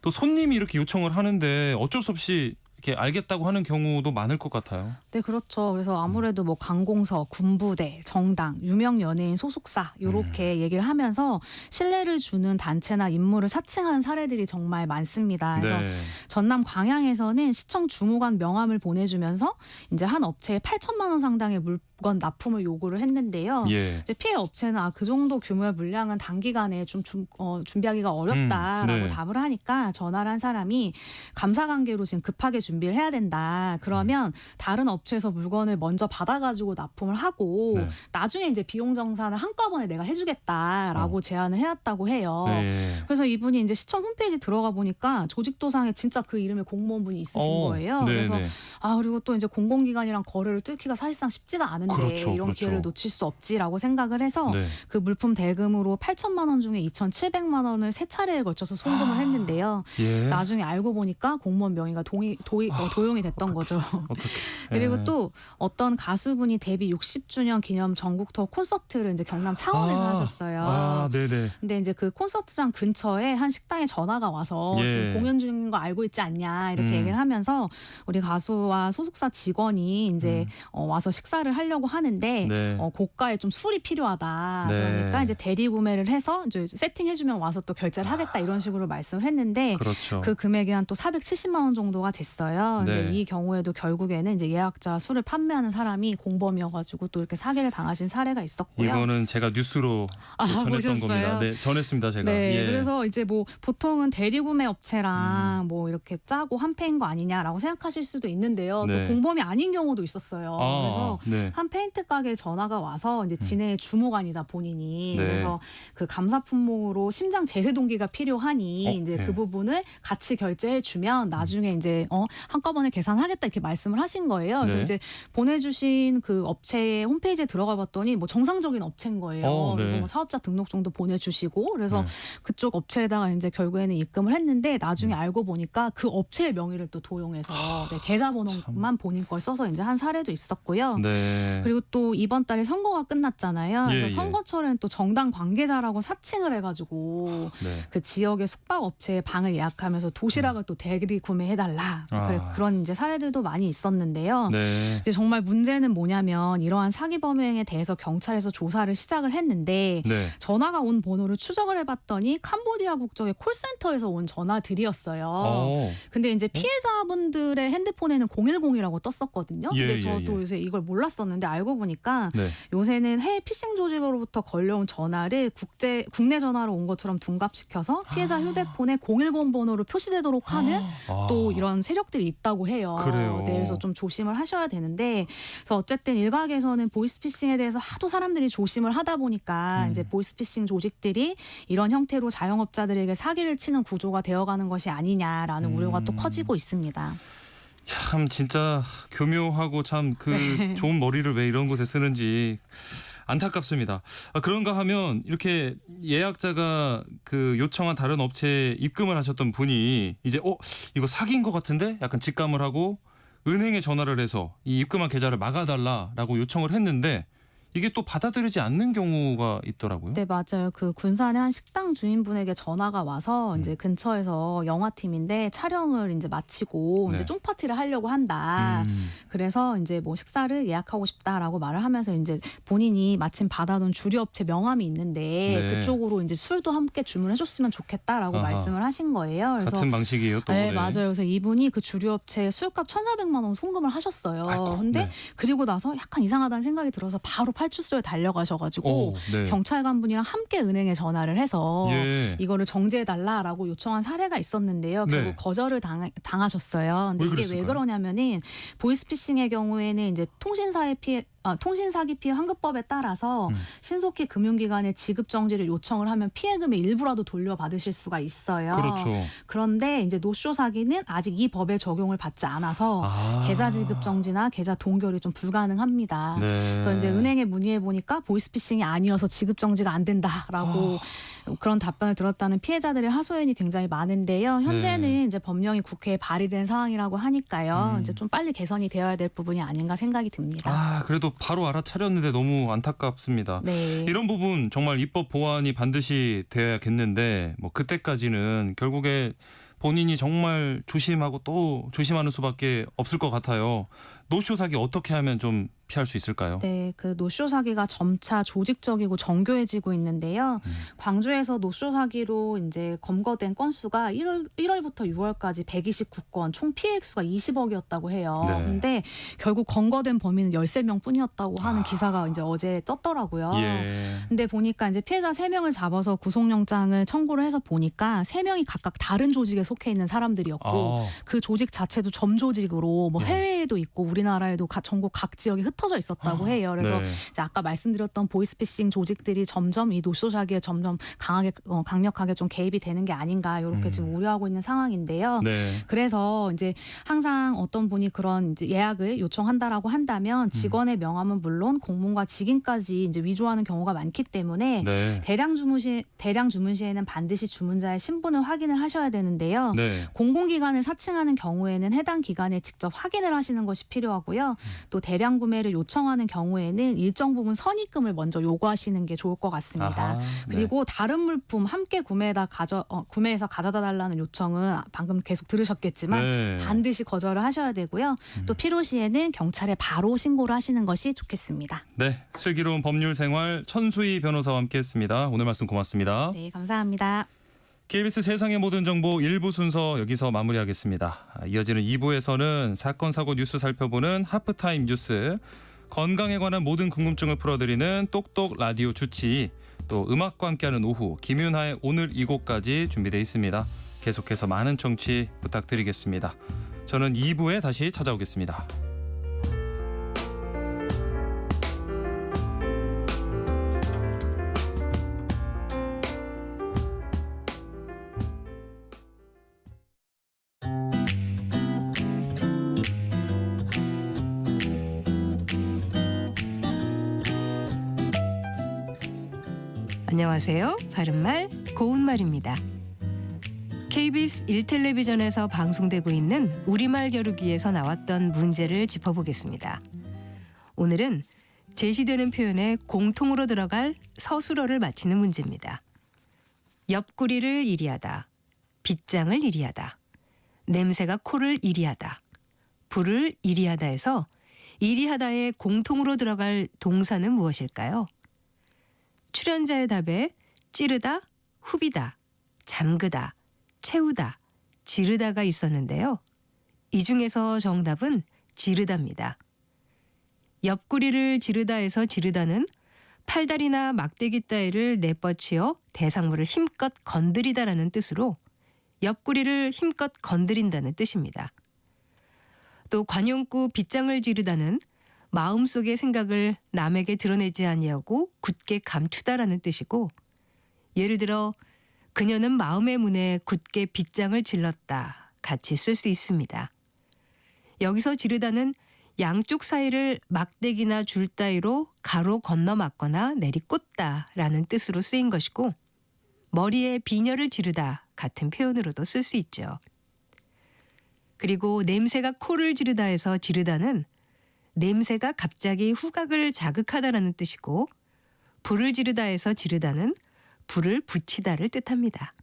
A: 또 손님이 이렇게 요청을 하는데 어쩔 수 없이 이렇게 알겠다고 하는 경우도 많을 것 같아요.
E: 네, 그렇죠. 그래서 아무래도 뭐 관공서, 군부대, 정당, 유명 연예인 소속사 이렇게 얘기를 하면서 신뢰를 주는 단체나 인물을 사칭하는 사례들이 정말 많습니다. 그래서
A: 네.
E: 전남 광양에서는 시청 주무관 명함을 보내주면서 이제 한 업체에 8천만 원 상당의 물건 납품을 요구를 했는데요.
A: 예.
E: 이제 피해 업체는 그 정도 규모의 물량은 단기간에 좀 준비하기가 어렵다라고
A: 네.
E: 답을 하니까 전화를 한 사람이 감사 관계로 지금 급하게 준비를 해야 된다. 그러면 다른 업체에서 물건을 먼저 받아가지고 납품을 하고
A: 네.
E: 나중에 이제 비용 정산을 한꺼번에 내가 해주겠다라고 제안을 해왔다고 해요.
A: 네.
E: 그래서 이분이 이제 시청 홈페이지 들어가 보니까 조직도상에 진짜 그 이름의 공무원분이 있으신 거예요.
A: 네,
E: 그래서
A: 네.
E: 그리고 또 이제 공공기관이랑 거래를 뚫기가 사실상 쉽지가 않은데
A: 그렇죠,
E: 이런
A: 그렇죠.
E: 기회를 놓칠 수 없지라고 생각을 해서
A: 네.
E: 그 물품 대금으로 8천만 원 중에 2,700만 원을 세 차례에 걸쳐서 송금을 했는데요.
A: 예.
E: 나중에 알고 보니까 공무원 명의가 도입이 도용이 됐던 거죠.
A: 어떻게?
E: 그리고 또 어떤 가수분이 데뷔 60주년 기념 전국 투어 콘서트를 이제 경남 창원에서 하셨어요.
A: 아, 네네.
E: 근데 이제 그 콘서트장 근처에 한 식당에 전화가 와서
A: 예.
E: 지금 공연 중인 거 알고 있지 않냐 이렇게 얘기를 하면서 우리 가수와 소속사 직원이 이제 와서 식사를 하려고 하는데
A: 네.
E: 고가에 좀 술이 필요하다.
A: 네.
E: 그러니까 이제 대리 구매를 해서 이제 세팅해주면 와서 또 결제를 하겠다 이런 식으로 말씀을 했는데
A: 그렇죠.
E: 그 금액이 한 또 470만 원 정도가 됐어요. 근데
A: 네.
E: 이 경우에도 결국에는 이제 예약자 술을 판매하는 사람이 공범이어가지고 또 이렇게 사기를 당하신 사례가 있었고요.
A: 이거는 제가 뉴스로 전했던
E: 보셨어요?
A: 겁니다. 네, 전했습니다, 제가.
E: 네,
A: 예.
E: 그래서 이제 뭐 보통은 대리구매 업체랑 뭐 이렇게 짜고 한패인 거 아니냐라고 생각하실 수도 있는데요.
A: 네.
E: 또 공범이 아닌 경우도 있었어요. 그래서
A: 네.
E: 한 페인트 가게 전화가 와서 이제 진해 주무관이다 본인이
A: 네.
E: 그래서 그 감사 품목으로 심장 제세 동기가 필요하니 이제
A: 네.
E: 그 부분을 같이 결제해 주면 나중에 이제 한꺼번에 계산하겠다 이렇게 말씀을 하신 거예요. 그래서
A: 네.
E: 이제 보내주신 그 업체의 홈페이지에 들어가 봤더니 뭐 정상적인 업체인 거예요.
A: 네.
E: 그리고 뭐 사업자 등록증도 보내주시고 그래서
A: 네.
E: 그쪽 업체에다가 이제 결국에는 입금을 했는데 나중에 알고 보니까 그 업체의 명의를 또 도용해서 계좌번호만 본인 걸 써서 이제 한 사례도 있었고요.
A: 네.
E: 그리고 또 이번 달에 선거가 끝났잖아요.
A: 예,
E: 그래서
A: 예.
E: 선거철에는 또 정당 관계자라고 사칭을 해가지고
A: 네.
E: 그 지역의 숙박 업체에 방을 예약하면서 도시락을 또 대리 구매해달라 그런 이제 사례들도 많이 있었는데요.
A: 네.
E: 이제 정말 문제는 뭐냐면 이러한 사기 범행에 대해서 경찰에서 조사를 시작을 했는데
A: 네.
E: 전화가 온 번호를 추적을 해봤더니 캄보디아 국적의 콜센터에서 온 전화들이었어요. 근데 이제 피해자분들의 핸드폰에는 010이라고 떴었거든요.
A: 예,
E: 근데
A: 예,
E: 저도
A: 예.
E: 요새 이걸 몰랐었는데 알고 보니까
A: 네.
E: 요새는 해외 피싱 조직으로부터 걸려온 전화를 국내 전화로 온 것처럼 둔갑시켜서 피해자 휴대폰에 010 번호로 표시되도록 하는 또 이런 세력들이 있다고 해요.
A: 그래요.
E: 네, 그래서 좀 조심을 하셔야 되는데, 그래서 어쨌든 일각에서는 보이스피싱에 대해서 하도 사람들이 조심을 하다 보니까 이제 보이스피싱 조직들이 이런 형태로 자영업자들에게 사기를 치는 구조가 되어가는 것이 아니냐라는 우려가 또 커지고 있습니다.
A: 참 진짜 교묘하고 참 그 좋은 머리를 왜 이런 곳에 쓰는지 안타깝습니다. 그런가 하면 이렇게 예약자가 그 요청한 다른 업체에 입금을 하셨던 분이 이제 이거 사기인 것 같은데 약간 직감을 하고 은행에 전화를 해서 이 입금한 계좌를 막아달라라고 요청을 했는데 이게 또 받아들이지 않는 경우가 있더라고요.
E: 네, 맞아요. 그 군산의 한 식당 주인분에게 전화가 와서 이제 근처에서 영화팀인데 촬영을 이제 마치고
A: 네.
E: 이제 쫑파티를 하려고 한다. 그래서 이제 뭐 식사를 예약하고 싶다라고 말을 하면서 이제 본인이 마침 받아놓은 주류업체 명함이 있는데
A: 네.
E: 그쪽으로 이제 술도 함께 주문해줬으면 좋겠다라고
A: 아하.
E: 말씀을 하신 거예요. 그래서
A: 같은 방식이에요 또.
E: 네, 맞아요. 그래서 이분이 그 주류업체에 술값 1,400만 원 송금을 하셨어요. 근데
A: 네.
E: 그리고 나서 약간 이상하다는 생각이 들어서 바로 팔출소에 달려가셔가지고
A: 네.
E: 경찰관분이랑 함께 은행에 전화를 해서
A: 예.
E: 이거를 정지해달라라고 요청한 사례가 있었는데요.
A: 네.
E: 결국 거절을 당하셨어요. 근데
A: 왜
E: 이게
A: 그랬을까요?
E: 왜 그러냐면은 보이스피싱의 경우에는 이제 통신사기 피해 환급법에 따라서 신속히 금융기관에 지급 정지를 요청을 하면 피해금의 일부라도 돌려받으실 수가 있어요.
A: 그렇죠.
E: 그런데 이제 노쇼 사기는 아직 이 법의 적용을 받지 않아서 계좌 지급 정지나 계좌 동결이 좀 불가능합니다.
A: 네.
E: 그래서 이제 은행에 문의해 보니까 보이스피싱이 아니어서 지급 정지가 안 된다라고 그런 답변을 들었다는 피해자들의 하소연이 굉장히 많은데요. 현재는
A: 네.
E: 이제 법령이 국회에 발의된 상황이라고 하니까요. 이제 좀 빨리 개선이 되어야 될 부분이 아닌가 생각이 듭니다.
A: 그래도 바로 알아차렸는데 너무 안타깝습니다.
E: 네.
A: 이런 부분 정말 입법 보완이 반드시 돼야겠는데 뭐 그때까지는 결국에 본인이 정말 조심하고 또 조심하는 수밖에 없을 것 같아요. 노쇼 사기 어떻게 하면 좀 피할 수 있을까요?
E: 네, 그 노쇼 사기가 점차 조직적이고 정교해지고 있는데요. 광주에서 노쇼 사기로 이제 검거된 건수가 1월부터 6월까지 129건, 총 피해 액수가 20억이었다고 해요.
A: 네.
E: 근데 결국 검거된 범인은 13명뿐이었다고 하는 기사가 이제 어제 떴더라고요.
A: 예.
E: 근데 보니까 이제 피해자 3명을 잡아서 구속영장을 청구를 해서 보니까 3명이 각각 다른 조직에 속해 있는 사람들이었고 그 조직 자체도 점조직으로 뭐 해외에도 있고 우리나라에도 전국 각 지역에 흩어져 있었다고 해요. 그래서
A: 네.
E: 이제 아까 말씀드렸던 보이스피싱 조직들이 점점 이 노쇼 사기에 점점 강력하게 좀 개입이 되는 게 아닌가 이렇게 지금 우려하고 있는 상황인데요.
A: 네.
E: 그래서 이제 항상 어떤 분이 그런 이제 예약을 요청한다라고 한다면 직원의 명함은 물론 공문과 직인까지 이제 위조하는 경우가 많기 때문에
A: 네.
E: 대량 주문 시에는 반드시 주문자의 신분을 확인을 하셔야 되는데요. 있는데요.
A: 네.
E: 공공기관을 사칭하는 경우에는 해당 기관에 직접 확인을 하시는 것이 필요하고요. 또 대량 구매를 요청하는 경우에는 일정 부분 선입금을 먼저 요구하시는 게 좋을 것 같습니다.
A: 아하, 네.
E: 그리고 다른 물품 함께 구매해서 가져다 달라는 요청은 방금 계속 들으셨겠지만
A: 네.
E: 반드시 거절을 하셔야 되고요. 또 필요시에는 경찰에 바로 신고를 하시는 것이 좋겠습니다.
A: 네, 슬기로운 법률 생활 천수희 변호사와 함께했습니다. 오늘 말씀 고맙습니다.
E: 네, 감사합니다.
A: KBS 세상의 모든 정보 1부 순서 여기서 마무리하겠습니다. 이어지는 2부에서는 사건 사고 뉴스 살펴보는 하프타임 뉴스, 건강에 관한 모든 궁금증을 풀어드리는 똑똑 라디오 주치, 또 음악과 함께하는 오후 김윤하의 오늘 이곳까지 준비되어 있습니다. 계속해서 많은 청취 부탁드리겠습니다. 저는 2부에 다시 찾아오겠습니다.
F: 안녕하세요. 바른말 고운말입니다. KBS 1텔레비전에서 방송되고 있는 우리말 겨루기에서 나왔던 문제를 짚어보겠습니다. 오늘은 제시되는 표현에 공통으로 들어갈 서술어를 맞히는 문제입니다. 옆구리를 이리하다, 빗장을 이리하다, 냄새가 코를 이리하다, 불을 이리하다에서 이리하다에 공통으로 들어갈 동사는 무엇일까요? 출연자의 답에 찌르다, 후비다, 잠그다, 채우다, 지르다가 있었는데요. 이 중에서 정답은 지르다입니다. 옆구리를 지르다에서 지르다는 팔다리나 막대기 따위를 내뻗치어 대상물을 힘껏 건드리다라는 뜻으로 옆구리를 힘껏 건드린다는 뜻입니다. 또 관용구 빗장을 지르다는 마음속의 생각을 남에게 드러내지 아니하고 굳게 감추다라는 뜻이고, 예를 들어 그녀는 마음의 문에 굳게 빗장을 질렀다 같이 쓸 수 있습니다. 여기서 지르다는 양쪽 사이를 막대기나 줄 따위로 가로 건너 막거나 내리꽂다라는 뜻으로 쓰인 것이고, 머리에 비녀를 지르다 같은 표현으로도 쓸 수 있죠. 그리고 냄새가 코를 지르다에서 지르다는 냄새가 갑자기 후각을 자극하다라는 뜻이고, 불을 지르다에서 지르다는 불을 붙이다를 뜻합니다.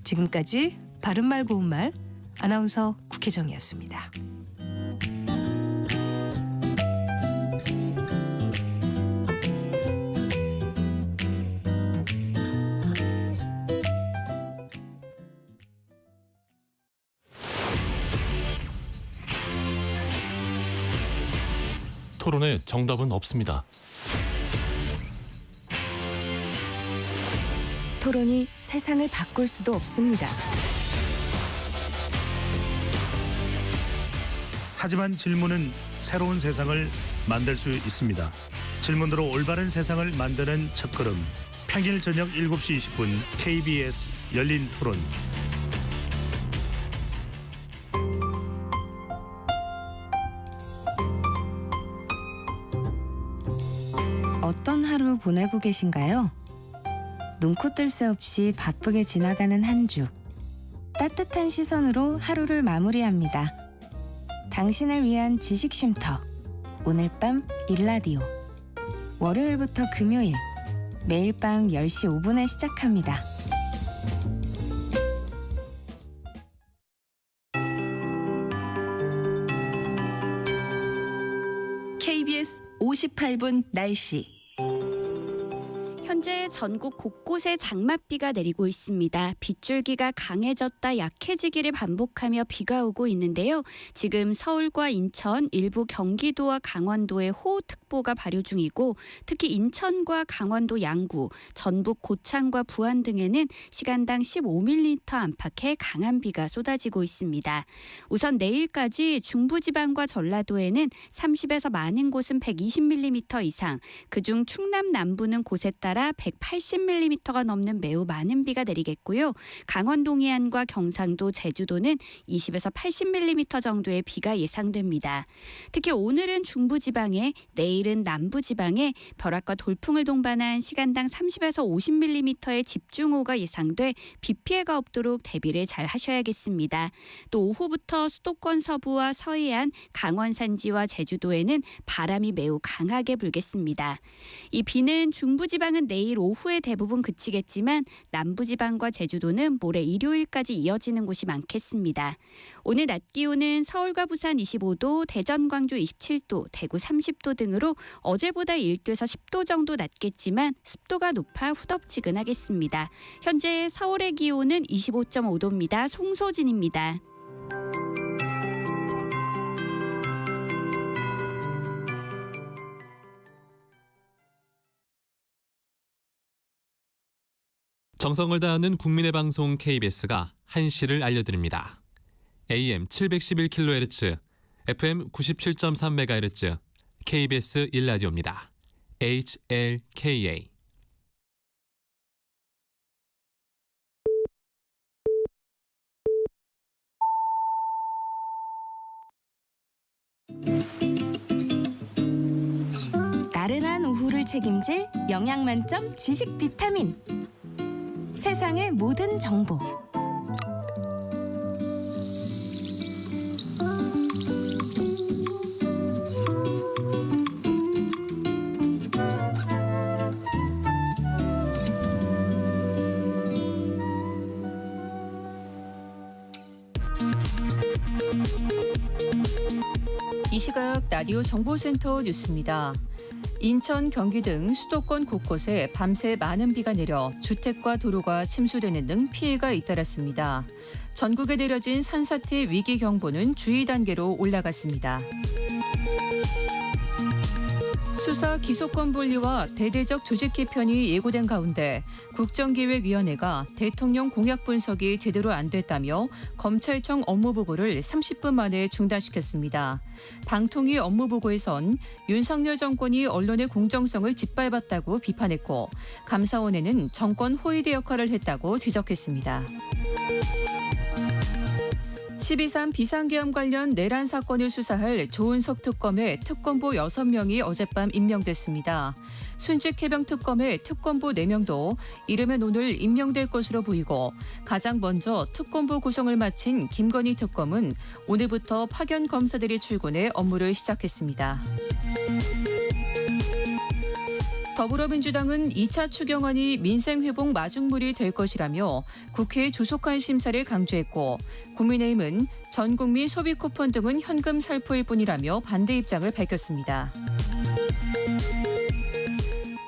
F: 지금까지 바른말 고운말 아나운서 국혜정이었습니다.
D: 토론에 정답은 없습니다.
G: 토론이 세상을 바꿀 수도 없습니다.
H: 하지만 질문은 새로운 세상을 만들 수 있습니다. 질문으로 올바른 세상을 만드는 첫걸음. 평일 저녁 7시 20분 KBS 열린 토론.
G: 어떤 하루 보내고 계신가요? 눈코 뜰 새 없이 바쁘게 지나가는 한 주. 따뜻한 시선으로 하루를 마무리합니다. 당신을 위한 지식 쉼터. 오늘 밤 일라디오. 월요일부터 금요일. 매일 밤 10시 5분에 시작합니다.
F: KBS 58분 날씨.
I: 현재 전국 곳곳에 장맛비가 내리고 있습니다. 빗줄기가 강해졌다 약해지기를 반복하며 비가 오고 있는데요. 지금 서울과 인천, 일부 경기도와 강원도에 호우특보가 발효 중이고, 특히 인천과 강원도 양구, 전북 고창과 부안 등에는 시간당 15mm 안팎의 강한 비가 쏟아지고 있습니다. 우선 내일까지 중부지방과 전라도에는 30에서 많은 곳은 120mm 이상, 그중 충남 남부는 곳에 따라 10시마다 180mm가 넘는 매우 많은 비가 내리겠고요. 강원 동해안과 경상도, 제주도는 20에서 80mm 정도의 비가 예상됩니다. 특히 오늘은 중부지방에, 내일은 남부지방에 벼락과 돌풍을 동반한 시간당 30에서 50mm의 집중호우가 예상돼 비 피해가 없도록 대비를 잘 하셔야겠습니다. 또 오후부터 수도권 서부와 서해안, 강원 산지와 제주도에는 바람이 매우 강하게 불겠습니다. 이 비는 중부지방은 내일 오후에 대부분 그치겠지만 남부지방과 제주도는 모레 일요일까지 이어지는 곳이 많겠습니다. 오늘 낮 기온은 서울과 부산 25도, 대전, 광주 27도, 대구 30도 등으로 어제보다 1도에서 10도 정도 낮겠지만 습도가 높아 후덥지근하겠습니다. 현재 서울의 기온은 25.5도입니다. 송소진입니다.
D: 정성을 다하는 국민의 방송 KBS가 한시를 알려드립니다. AM 711kHz, FM 97.3MHz, KBS 1라디오입니다. HLKA.
G: 나른한 오후를 책임질 영양 만점 지식 비타민. 세상의 모든 정보.
J: 이 시각 라디오 정보센터 뉴스입니다. 인천, 경기 등 수도권 곳곳에 밤새 많은 비가 내려 주택과 도로가 침수되는 등 피해가 잇따랐습니다. 전국에 내려진 산사태 위기 경보는 주의 단계로 올라갔습니다. 수사 기소권 분리와 대대적 조직 개편이 예고된 가운데 국정기획위원회가 대통령 공약 분석이 제대로 안 됐다며 검찰청 업무보고를 30분 만에 중단시켰습니다. 방통위 업무보고에선 윤석열 정권이 언론의 공정성을 짓밟았다고 비판했고 감사원에는 정권 호위대 역할을 했다고 지적했습니다. 12.3 비상계엄 관련 내란 사건을 수사할 조은석 특검의 특검보 6명이 어젯밤 임명됐습니다. 순직 해병 특검의 특검보 4명도 이르면 오늘 임명될 것으로 보이고 가장 먼저 특검보 구성을 마친 김건희 특검은 오늘부터 파견 검사들이 출근해 업무를 시작했습니다. 더불어민주당은 2차 추경안이 민생회복 마중물이 될 것이라며 국회에 조속한 심사를 강조했고 국민의힘은 전국민 소비 쿠폰 등은 현금 살포일 뿐이라며 반대 입장을 밝혔습니다.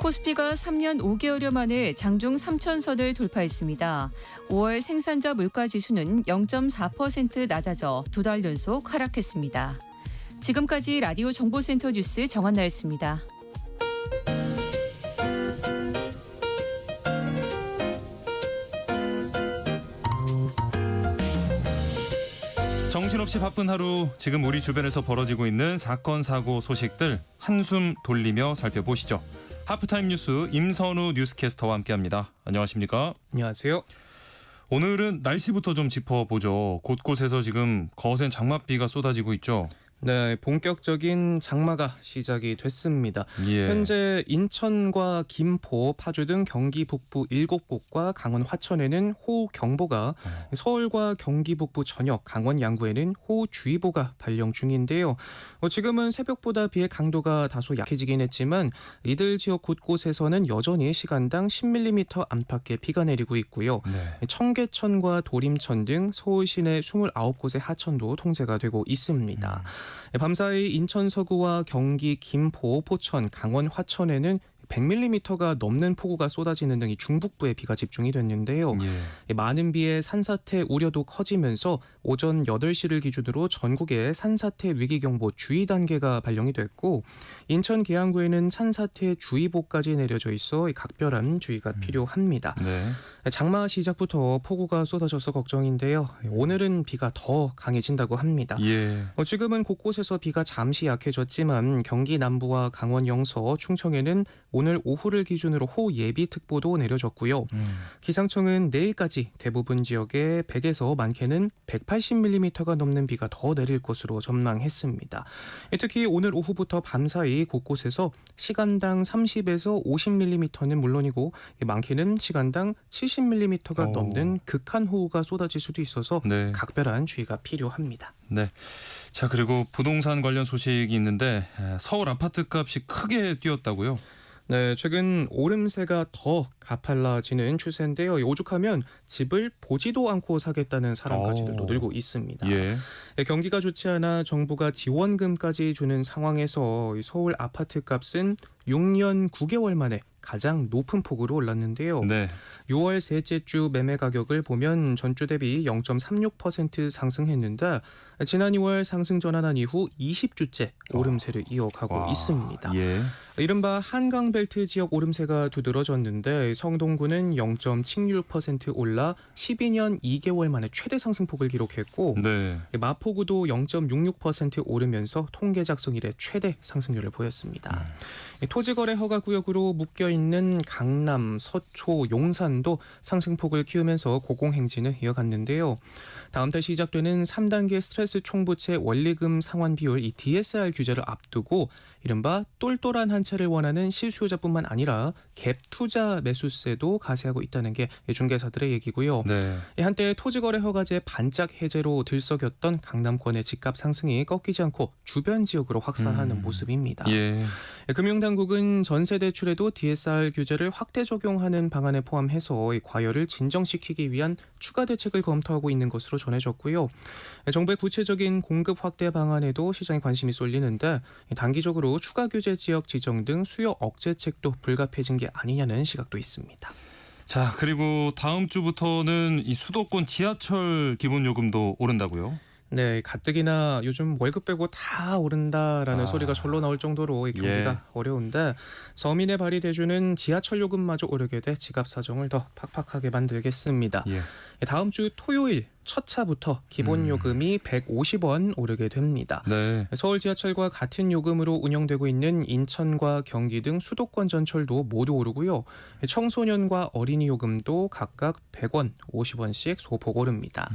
J: 코스피가 3년 5개월여 만에 장중 3,000선을 돌파했습니다. 5월 생산자 물가지수는 0.4% 낮아져 2달 연속 하락했습니다. 지금까지 라디오 정보센터 뉴스 정한나였습니다.
A: 정신없이 바쁜 하루, 지금 우리 주변에서 벌어지고 있는 사건, 사고, 소식들 한숨 돌리며 살펴보시죠. 하프타임 뉴스 임선우 뉴스캐스터와 함께합니다. 안녕하십니까?
K: 안녕하세요.
A: 오늘은 날씨부터 좀 짚어보죠. 곳곳에서 지금 거센 장맛비가 쏟아지고 있죠.
K: 네, 본격적인 장마가 시작이 됐습니다.
A: 예.
K: 현재 인천과 김포, 파주 등 경기 북부 7곳과 강원 화천에는 호우경보가, 서울과 경기 북부 전역, 강원 양구에는 호우주의보가 발령 중인데요. 지금은 새벽보다 비의 강도가 다소 약해지긴 했지만 이들 지역 곳곳에서는 여전히 시간당 10mm 안팎의 비가 내리고 있고요.
A: 네.
K: 청계천과 도림천 등 서울 시내 29곳의 하천도 통제가 되고 있습니다. 밤사이 인천 서구와 경기 김포, 포천, 강원 화천에는 100mm가 넘는 폭우가 쏟아지는 등 중북부에 비가 집중이 됐는데요.
A: 예.
K: 많은 비에 산사태 우려도 커지면서 오전 8시를 기준으로 전국에 산사태 위기경보 주의 단계가 발령이 됐고 인천 계양구에는 산사태 주의보까지 내려져 있어 각별한 주의가 필요합니다.
A: 네.
K: 장마 시작부터 폭우가 쏟아져서 걱정인데요. 오늘은 비가 더 강해진다고 합니다.
A: 예.
K: 지금은 곳곳에서 비가 잠시 약해졌지만 경기 남부와 강원 영서, 충청에는 오늘 오후를 기준으로 호예비특보도 내려졌고요. 기상청은 내일까지 대부분 지역에 100에서 많게는 180mm가 넘는 비가 더 내릴 것으로 전망했습니다. 특히 오늘 오후부터 밤사이 곳곳에서 시간당 30에서 50mm는 물론이고 많게는 시간당 70mm가 넘는 극한호우가 쏟아질 수도 있어서
A: 네.
K: 각별한 주의가 필요합니다.
A: 네. 자, 그리고 부동산 관련 소식이 있는데 서울 아파트 값이 크게 뛰었다고요?
K: 네, 최근 오름세가 더 가팔라지는 추세인데요. 오죽하면 집을 보지도 않고 사겠다는 사람까지도 늘고 있습니다.
A: 예.
K: 경기가 좋지 않아 정부가 지원금까지 주는 상황에서 서울 아파트 값은 6년 9개월 만에 가장 높은 폭으로 올랐는데요.
A: 네.
K: 6월 셋째 주 매매 가격을 보면 전주 대비 0.36% 상승했는데 지난 2월 상승 전환한 이후 20주째 오름세를 이어가고 있습니다.
A: 예.
K: 이른바 한강벨트 지역 오름세가 두드러졌는데 성동구는 0.76% 올라 12년 2개월 만에 최대 상승폭을 기록했고
A: 네.
K: 마포구도 0.66% 오르면서 통계 작성 이래 최대 상승률을 보였습니다. 토지거래 허가구역으로 묶여있는 강남, 서초, 용산도 상승폭을 키우면서 고공행진을 이어갔는데요. 다음 달 시작되는 3단계 스트레스 총부채 원리금 상환 비율 이 DSR 규제를 앞두고 이른바 똘똘한 한 채를 원하는 실수요자뿐만 아니라 갭 투자 매수세도 가세하고 있다는 게 중개사들의 얘기고요.
A: 네.
K: 한때 토지거래 허가제 반짝 해제로 들썩였던 강남권의 집값 상승이 꺾이지 않고 주변 지역으로 확산하는 모습입니다.
A: 예.
K: 금융당국은 전세대출에도 DSR 규제를 확대 적용하는 방안에 포함해서 이 과열을 진정시키기 위한 추가 대책을 검토하고 있는 것으로 전해졌고요. 정부의 구체적인 공급 확대 방안에도 시장에 관심이 쏠리는데 단기적으로 추가 규제 지역 지정 등 수요 억제책도 불가피해진 게 아니냐는 시각도 있습니다.
A: 자, 그리고 다음 주부터는 이 수도권 지하철 기본 요금도 오른다고요?
K: 네, 가뜩이나 요즘 월급 빼고 다 오른다라는 소리가 절로 나올 정도로 이 경기가 어려운데 서민의 발이 돼주는 지하철 요금마저 오르게 돼 지갑 사정을 더 팍팍하게 만들겠습니다.
A: 예.
K: 다음 주 토요일 첫 차부터 기본 요금이 150원 오르게 됩니다.
A: 네.
K: 서울 지하철과 같은 요금으로 운영되고 있는 인천과 경기 등 수도권 전철도 모두 오르고요. 청소년과 어린이 요금도 각각 100원, 50원씩 소폭 오릅니다.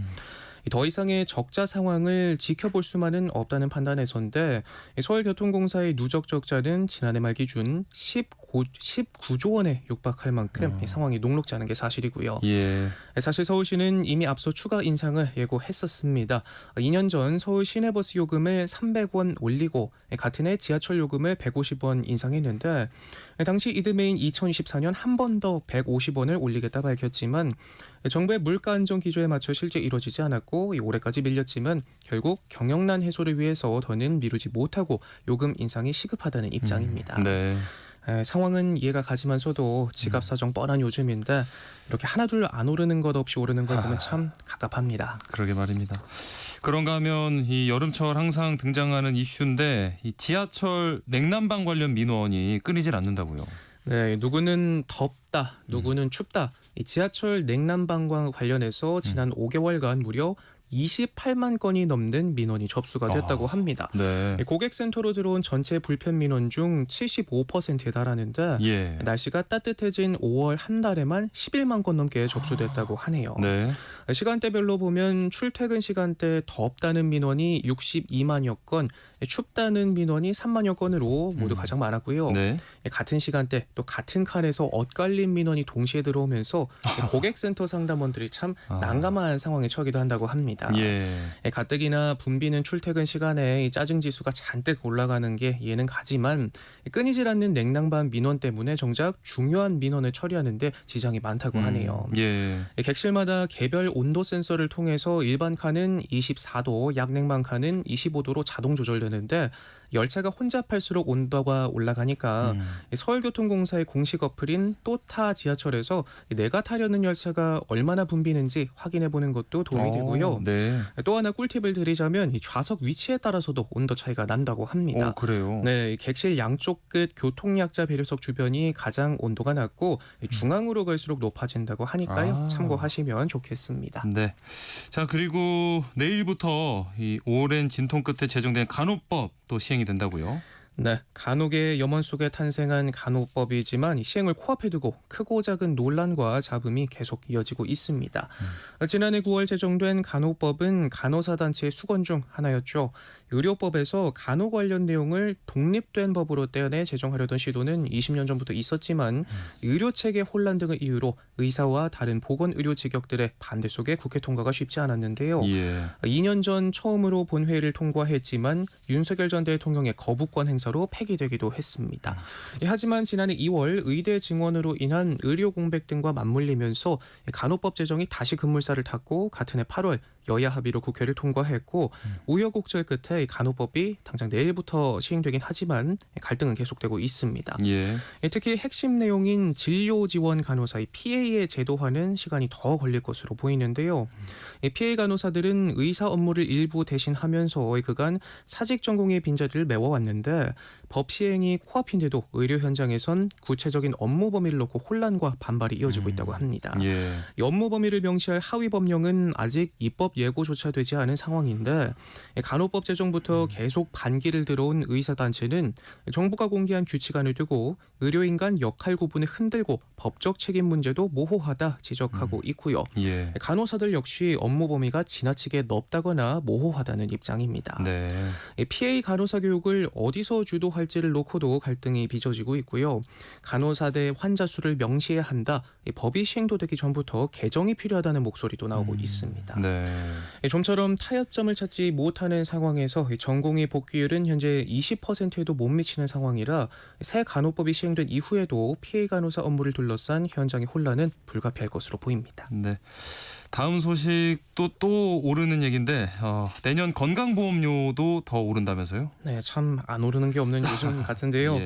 K: 더 이상의 적자 상황을 지켜볼 수만은 없다는 판단에서인데 서울교통공사의 누적 적자는 지난해 말 기준 19조 원에 육박할 만큼 이 상황이 녹록지 않은 게 사실이고요.
A: 예.
K: 사실 서울시는 이미 앞서 추가 인상을 예고했었습니다. 2년 전 서울 시내버스 요금을 300원 올리고 같은 해 지하철 요금을 150원 인상했는데 당시 이듬해인 2024년 한 번 더 150원을 올리겠다 밝혔지만 정부의 물가 안정 기조에 맞춰 실제 이루어지지 않았고 올해까지 밀렸지만 결국 경영난 해소를 위해서 더는 미루지 못하고 요금 인상이 시급하다는 입장입니다.
A: 네.
K: 상황은 이해가 가지만서도 지갑 사정 뻔한 요즘인데 이렇게 하나둘 안 오르는 것 없이 오르는 걸 보면 참 갑갑합니다.
A: 그러게 말입니다. 그런가 하면 이 여름철 항상 등장하는 이슈인데 이 지하철 냉난방 관련 민원이 끊이질 않는다고요.
K: 네, 누구는 덥다, 누구는 춥다. 이 지하철 냉난방과 관련해서 지난 5개월간 무려 28만 건이 넘는 민원이 접수가 됐다고 합니다.
A: 네.
K: 고객센터로 들어온 전체 불편 민원 중 75%에 달하는데
A: 예.
K: 날씨가 따뜻해진 5월 한 달에만 11만 건 넘게 접수됐다고 하네요.
A: 네.
K: 시간대별로 보면 출퇴근 시간대 덥다는 민원이 62만여 건, 춥다는 민원이 3만여 건으로 모두 가장 많았고요.
A: 네.
K: 같은 시간대 또 같은 칸에서 엇갈린 민원이 동시에 들어오면서 고객센터 상담원들이 참 난감한 상황에 처하기도 한다고 합니다.
A: 예.
K: 가뜩이나 붐비는 출퇴근 시간에 이 짜증 지수가 잔뜩 올라가는 게 이해는 가지만 끊이질 않는 냉난방 민원 때문에 정작 중요한 민원을 처리하는데 지장이 많다고 하네요.
A: 예.
K: 객실마다 개별 온도 센서를 통해서 일반 칸은 24도, 약냉방 칸은 25도로 자동 조절되는데 열차가 혼잡할수록 온도가 올라가니까 서울교통공사의 공식 어플인 또타 지하철에서 내가 타려는 열차가 얼마나 붐비는지 확인해보는 것도 도움이 되고요.
A: 네.
K: 또 하나 꿀팁을 드리자면 이 좌석 위치에 따라서도 온도 차이가 난다고 합니다.
A: 그래요.
K: 네, 객실 양쪽 끝 교통약자 배려석 주변이 가장 온도가 낮고 중앙으로 갈수록 높아진다고 하니까요. 참고하시면 좋겠습니다.
A: 네. 자, 그리고 내일부터 이 오랜 진통 끝에 제정된 간호법 또 시행이 된다고요.
K: 네, 간혹의 염원 속에 탄생한 간호법이지만 이 시행을 코앞에 두고 크고 작은 논란과 잡음이 계속 이어지고 있습니다. 지난해 9월 제정된 간호법은 간호사 단체의 수건 중 하나였죠. 의료법에서 간호 관련 내용을 독립된 법으로 떼어내 제정하려던 시도는 20년 전부터 있었지만 의료체계 혼란 등을 이유로 의사와 다른 보건의료 직역들의 반대 속에 국회 통과가 쉽지 않았는데요. 2년 전 처음으로 본회의를 통과했지만 윤석열 전 대통령의 거부권 행사로 폐기되기도 했습니다. 하지만 지난해 2월 의대 증원으로 인한 의료 공백 등과 맞물리면서 간호법 제정이 다시 급물살을 탔고 같은 해 8월 여야 합의로 국회를 통과했고 우여곡절 끝에 간호법이 당장 내일부터 시행되긴 하지만 갈등은 계속되고 있습니다. 특히 핵심 내용인 진료 지원 간호사의 PA의 제도화는 시간이 더 걸릴 것으로 보이는데요. PA 간호사들은 의사 업무를 일부 대신하면서 그간 사직 전공의 빈자리를 메워왔는데 법 시행이 코앞인데도 의료 현장에선 구체적인 업무 범위를 놓고 혼란과 반발이 이어지고 있다고 합니다. 이 업무 범위를 명시할 하위 법령은 아직 입법 예고조차 되지 않은 상황인데 간호법 제정부터 계속 반기를 들어온 의사단체는 정부가 공개한 규칙안을 두고 의료인 간 역할 구분을 흔들고 법적 책임 문제도 모호하다 지적하고 있고요. 간호사들 역시 업무 범위가 지나치게 넓다거나 모호하다는 입장입니다. PA 간호사 교육을 어디서 주도할지를 놓고도 갈등이 빚어지고 있고요. 간호사 대 환자 수를 명시해야 한다. 법이 시행도 되기 전부터 개정이 필요하다는 목소리도 나오고 있습니다. 좀처럼 타협점을 찾지 못하는 상황에서 전공의 복귀율은 현재 20%에도 못 미치는 상황이라 새 간호법이 시행된 이후에도 PA 간호사 업무를 둘러싼 현장의 혼란은 불가피할 것으로 보입니다.
A: 다음 소식도 또 오르는 얘기인데 내년 건강보험료도 더 오른다면서요?
K: 네, 참 안 오르는 게 없는 요즘 같은데요.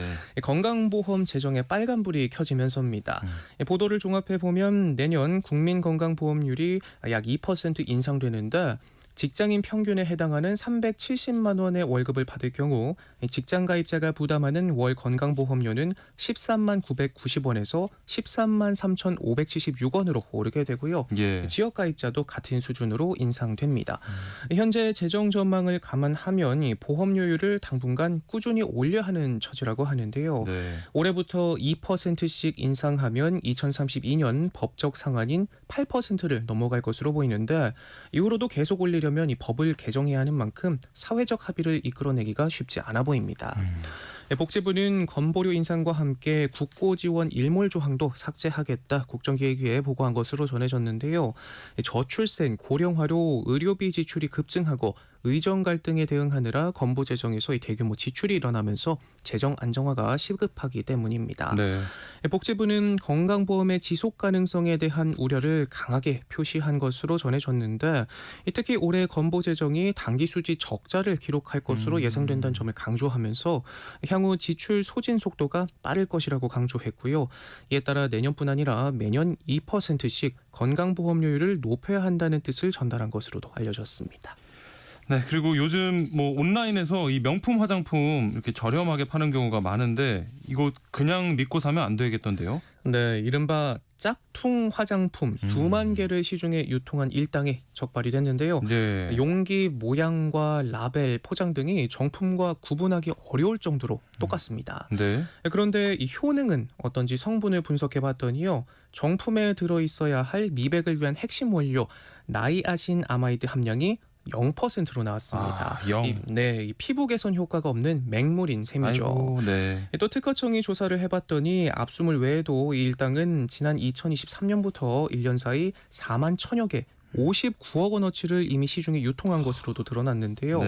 K: 건강보험 제정에 빨간불이 켜지면서입니다. 보도를 종합해 보면 내년 국민건강보험률이 약 2% 인상되는데 직장인 평균에 해당하는 370만 원의 월급을 받을 경우 직장 가입자가 부담하는 월 건강보험료는 13만 990원에서 13만 3,576원으로 오르게 되고요. 지역 가입자도 같은 수준으로 인상됩니다. 현재 재정 전망을 감안하면 이 보험료율을 당분간 꾸준히 올려야 하는 처지라고 하는데요. 올해부터 2%씩 인상하면 2032년 법적 상한인 8%를 넘어갈 것으로 보이는데 이후로도 계속 올리려면 이 법을 개정해야 하는 만큼 사회적 합의를 이끌어내기가 쉽지 않아 보입니다. 복지부는 건보료 인상과 함께 국고지원 일몰 조항도 삭제하겠다 국정기획위에 보고한 것으로 전해졌는데요. 저출생, 고령화로 의료비 지출이 급증하고 의정 갈등에 대응하느라 건보 재정에서 이 대규모 지출이 일어나면서 재정 안정화가 시급하기 때문입니다. 복지부는 건강보험의 지속 가능성에 대한 우려를 강하게 표시한 것으로 전해졌는데 특히 올해 건보 재정이 단기 수지 적자를 기록할 것으로 예상된다는 점을 강조하면서 향후 지출 소진 속도가 빠를 것이라고 강조했고요. 이에 따라 내년뿐 아니라 매년 2%씩 건강보험료율을 높여야 한다는 뜻을 전달한 것으로도 알려졌습니다.
A: 그리고 요즘 온라인에서 이 명품 화장품 이렇게 저렴하게 파는 경우가 많은데 이거 그냥 믿고 사면 안 되겠던데요?
K: 이른바 짝퉁 화장품 수만 개를 시중에 유통한 일당이 적발이 됐는데요. 용기 모양과 라벨, 포장 등이 정품과 구분하기 어려울 정도로 똑같습니다. 그런데 이 효능은 어떤지 성분을 분석해봤더니요. 정품에 들어있어야 할 미백을 위한 핵심 원료 나이아신 아마이드 함량이 0%로 나왔습니다. 이 피부 개선 효과가 없는 맹물인 셈이죠. 또 특허청이 조사를 해봤더니 압수물 외에도 이 일당은 지난 2023년부터 1년 사이 4만 1천여 개 59억 원어치를 이미 시중에 유통한 것으로도 드러났는데요.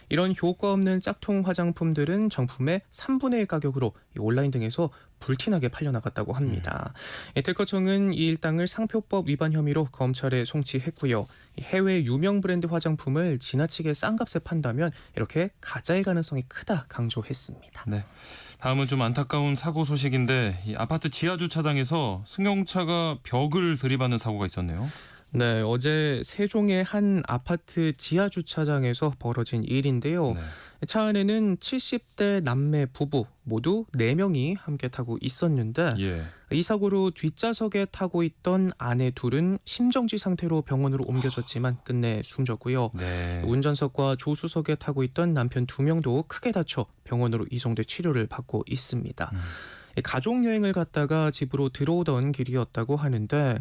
K: 이런 효과 없는 짝퉁 화장품들은 정품의 3분의 1 가격으로 온라인 등에서 불티나게 팔려나갔다고 합니다. 특허청은 이 일당을 상표법 위반 혐의로 검찰에 송치했고요. 해외 유명 브랜드 화장품을 지나치게 싼 값에 판다면 이렇게 가짜일 가능성이 크다 강조했습니다.
A: 다음은 좀 안타까운 사고 소식인데 이 아파트 지하 주차장에서 승용차가 벽을 들이받는 사고가 있었네요.
K: 네, 어제 세종의 한 아파트 지하 주차장에서 벌어진 일인데요.
A: 네.
K: 차 안에는 70대 남매 부부 모두 4명이 함께 타고 있었는데
A: 예.
K: 이 사고로 뒷좌석에 타고 있던 아내 둘은 심정지 상태로 병원으로 옮겨졌지만 끝내 숨졌고요.
A: 네.
K: 운전석과 조수석에 타고 있던 남편 2명도 크게 다쳐 병원으로 이송돼 치료를 받고 있습니다. 가족 여행을 갔다가 집으로 들어오던 길이었다고 하는데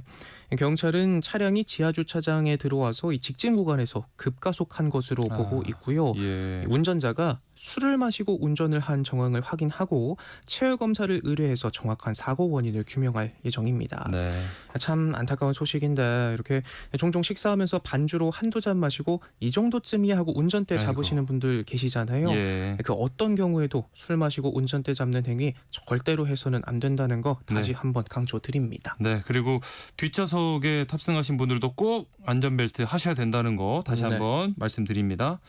K: 경찰은 차량이 지하 주차장에 들어와서 이 직진 구간에서 급가속한 것으로 보고 있고요.
A: 예.
K: 운전자가 술을 마시고 운전을 한 정황을 확인하고 체외 검사를 의뢰해서 정확한 사고 원인을 규명할 예정입니다.
A: 네.
K: 참 안타까운 소식인데 이렇게 종종 식사하면서 반주로 한두 잔 마시고 이 정도쯤이야 하고 운전대
A: 아이고.
K: 잡으시는 분들 계시잖아요.
A: 예.
K: 그 어떤 경우에도 술 마시고 운전대 잡는 행위 절대로 해서는 안 된다는 거 다시
A: 네.
K: 한번 강조드립니다.
A: 네, 그리고 뒷좌석에 탑승하신 분들도 꼭 안전벨트 하셔야 된다는 거 다시
K: 네.
A: 한번 말씀드립니다.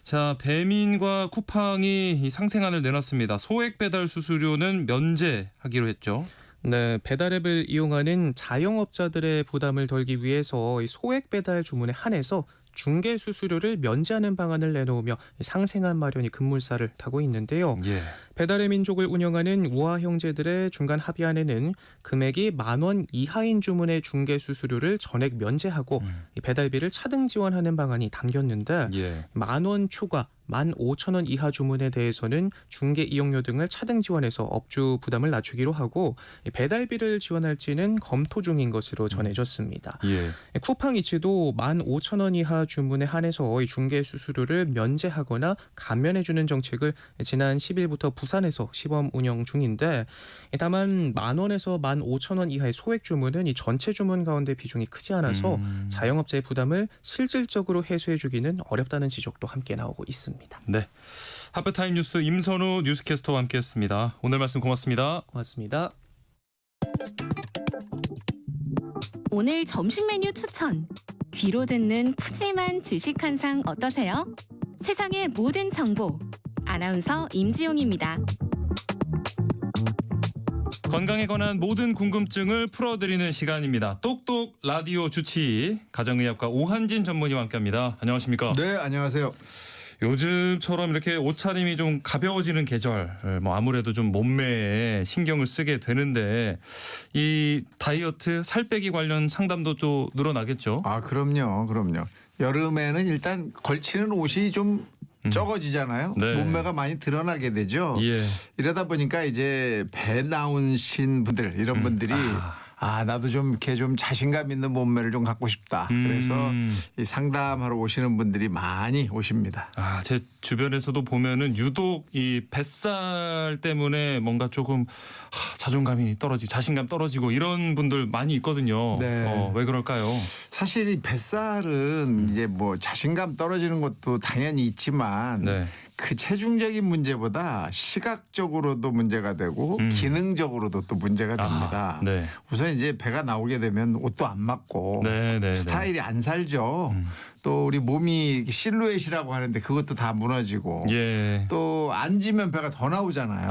A: 자, 배민과 쿠팡이 이 상생안을 내놨습니다. 소액 배달 수수료는 면제하기로 했죠.
K: 네, 배달앱을 이용하는 자영업자들의 부담을 덜기 위해서 이 소액 배달 주문에 한해서 중개 수수료를 면제하는 방안을 내놓으며 상생안 마련이 급물살을 타고 있는데요.
A: 예.
K: 배달의 민족을 운영하는 우아 형제들의 중간 합의안에는 금액이 10,000원 이하인 주문의 중개 수수료를 전액 면제하고 이 배달비를 차등 지원하는 방안이 담겼는데
A: 예.
K: 10,000원 초과 15,000원 이하 주문에 대해서는 중개 이용료 등을 차등 지원해서 업주 부담을 낮추기로 하고 이 배달비를 지원할지는 검토 중인 것으로 전해졌습니다.
A: 예.
K: 쿠팡이츠도 15,000원 이하 주문에 한해서 이 중개 수수료를 면제하거나 감면해주는 정책을 지난 10일부터 부산에서 시범 운영 중인데 다만 10,000원에서 15,000원 이하의 소액 주문은 이 전체 주문 가운데 비중이 크지 않아서 자영업자의 부담을 실질적으로 해소해주기는 어렵다는 지적도 함께 나오고 있습니다.
A: 네. 하프타임 뉴스 임선우 뉴스캐스터와 함께했습니다. 오늘 말씀 고맙습니다.
K: 고맙습니다.
G: 오늘 점심 메뉴 추천. 귀로 듣는 푸짐한 지식 한 상 어떠세요? 세상의 모든 정보. 아나운서 임지용입니다.
A: 건강에 관한 모든 궁금증을 풀어드리는 시간입니다. 똑똑 라디오 주치 가정의학과 오한진 전문의와 함께합니다. 안녕하십니까?
L: 네, 안녕하세요.
A: 요즘처럼 이렇게 옷차림이 좀 가벼워지는 계절, 뭐 아무래도 좀 몸매에 신경을 쓰게 되는데 이 다이어트, 살 빼기 관련 상담도 또 늘어나겠죠?
L: 아, 그럼요. 여름에는 일단 걸치는 옷이 좀 적어지잖아요.
A: 네.
L: 몸매가 많이 드러나게 되죠.
A: 예.
L: 이러다 보니까 이제 배 나오신 분들, 이런 분들이 나도 좀 이렇게 좀 자신감 있는 몸매를 좀 갖고 싶다. 그래서 이 상담하러 오시는 분들이 많이 오십니다.
A: 아, 제 주변에서도 보면은 유독 이 뱃살 때문에 뭔가 조금 자존감이 떨어지고 자신감 떨어지고 이런 분들 많이 있거든요.
L: 네.
A: 왜 그럴까요?
L: 사실 이 뱃살은 이제 뭐 자신감 떨어지는 것도 당연히 있지만
A: 네.
L: 그 체중적인 문제보다 시각적으로도 문제가 되고 기능적으로도 또 문제가 됩니다.
A: 네.
L: 우선 이제 배가 나오게 되면 옷도 안 맞고
A: 네.
L: 스타일이 안 살죠. 또 우리 몸이 실루엣이라고 하는데 그것도 다 무너지고
A: 예.
L: 또 앉으면 배가 더 나오잖아요.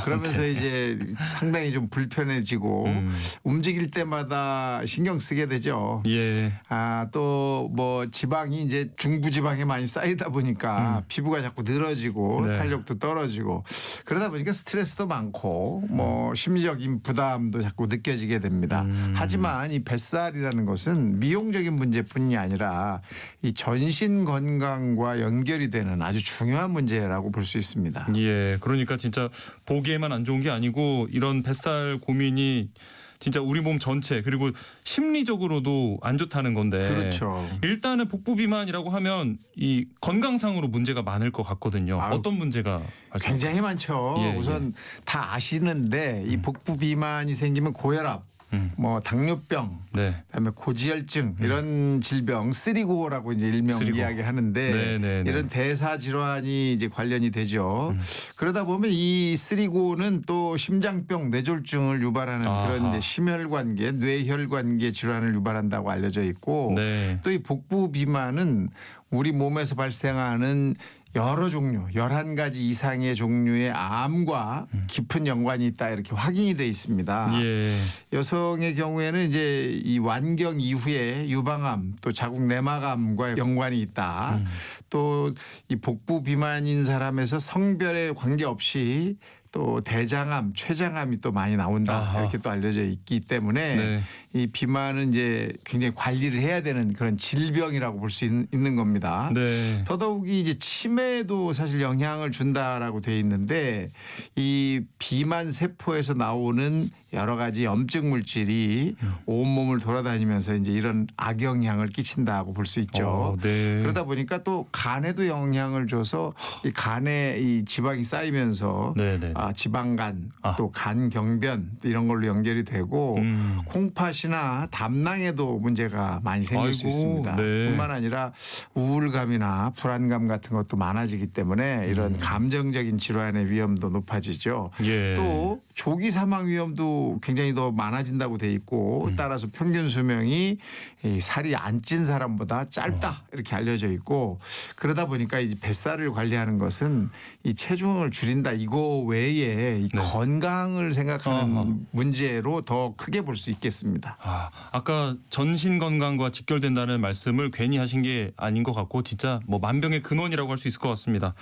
L: 그러면서 이제 상당히 좀 불편해지고 움직일 때마다 신경 쓰게 되죠.
A: 예.
L: 또 뭐 지방이 이제 중부 지방에 많이 쌓이다 보니까 피부가 자꾸 늘어지고
A: 네.
L: 탄력도 떨어지고 그러다 보니까 스트레스도 많고 뭐 심리적인 부담도 자꾸 느껴지게 됩니다. 하지만 이 뱃살이라는 것은 미용적인 문제뿐이 아니라 이 전신 건강과 연결이 되는 아주 중요한 문제라고 볼 수 있습니다.
A: 예. 그러니까 진짜 보기에만 안 좋은 게 아니고 이런 뱃살 고민이 진짜 우리 몸 전체 그리고 심리적으로도 안 좋다는 건데.
L: 그렇죠.
A: 일단은 복부 비만이라고 하면 이 건강상으로 문제가 많을 것 같거든요. 어떤 문제가 발생?
L: 굉장히 많죠.
A: 예,
L: 우선 다 아시는데 이 복부 비만이 생기면 고혈압, 뭐 당뇨병,
A: 네.
L: 그다음에 고지혈증 이런 질병, 쓰리고라고 이제 일명
A: 쓰리고.
L: 이야기하는데
A: 네.
L: 이런 대사 질환이 이제 관련이 되죠. 그러다 보면 이 쓰리고는 또 심장병, 뇌졸중을 유발하는 그런 이제 심혈관계, 뇌혈관계 질환을 유발한다고 알려져 있고
A: 네.
L: 또 이 복부 비만은 우리 몸에서 발생하는 여러 종류, 11가지 이상의 종류의 암과 깊은 연관이 있다 이렇게 확인이 돼 있습니다.
A: 예.
L: 여성의 경우에는 이제 이 완경 이후에 유방암 또 자궁 내막암과 연관이 있다. 또 이 복부 비만인 사람에서 성별에 관계없이 또 대장암, 췌장암이 또 많이 나온다
A: 아하.
L: 이렇게 또 알려져 있기 때문에
A: 네.
L: 이 비만은 이제 굉장히 관리를 해야 되는 그런 질병이라고 볼 수 있는 겁니다.
A: 네.
L: 더더욱이 이제 치매에도 사실 영향을 준다라고 돼 있는데 이 비만 세포에서 나오는 여러 가지 염증 물질이 온몸을 돌아다니면서 이제 이런 악영향을 끼친다고 볼 수 있죠.
A: 네.
L: 그러다 보니까 또 간에도 영향을 줘서 이 간에 이 지방이 쌓이면서
A: 네네.
L: 지방간 또 간경변 이런 걸로 연결이 되고 콩팥이나 담낭에도 문제가 많이 생길 수
A: 아이고,
L: 있습니다.
A: 네.
L: 뿐만 아니라 우울감이나 불안감 같은 것도 많아지기 때문에 이런 감정적인 질환의 위험도 높아지죠.
A: 예.
L: 또 조기 사망 위험도 굉장히 더 많아진다고 돼 있고 따라서 평균 수명이 이 살이 안 찐 사람보다 짧다 이렇게 알려져 있고 그러다 보니까 이 뱃살을 관리하는 것은 이 체중을 줄인다 이거 외에 이 건강을 생각하는 문제로 더 크게 볼 수 있겠습니다.
A: 아까 전신 건강과 직결된다는 말씀을 괜히 하신 게 아닌 것 같고 진짜 뭐 만병의 근원이라고 할 수 있을 것 같습니다.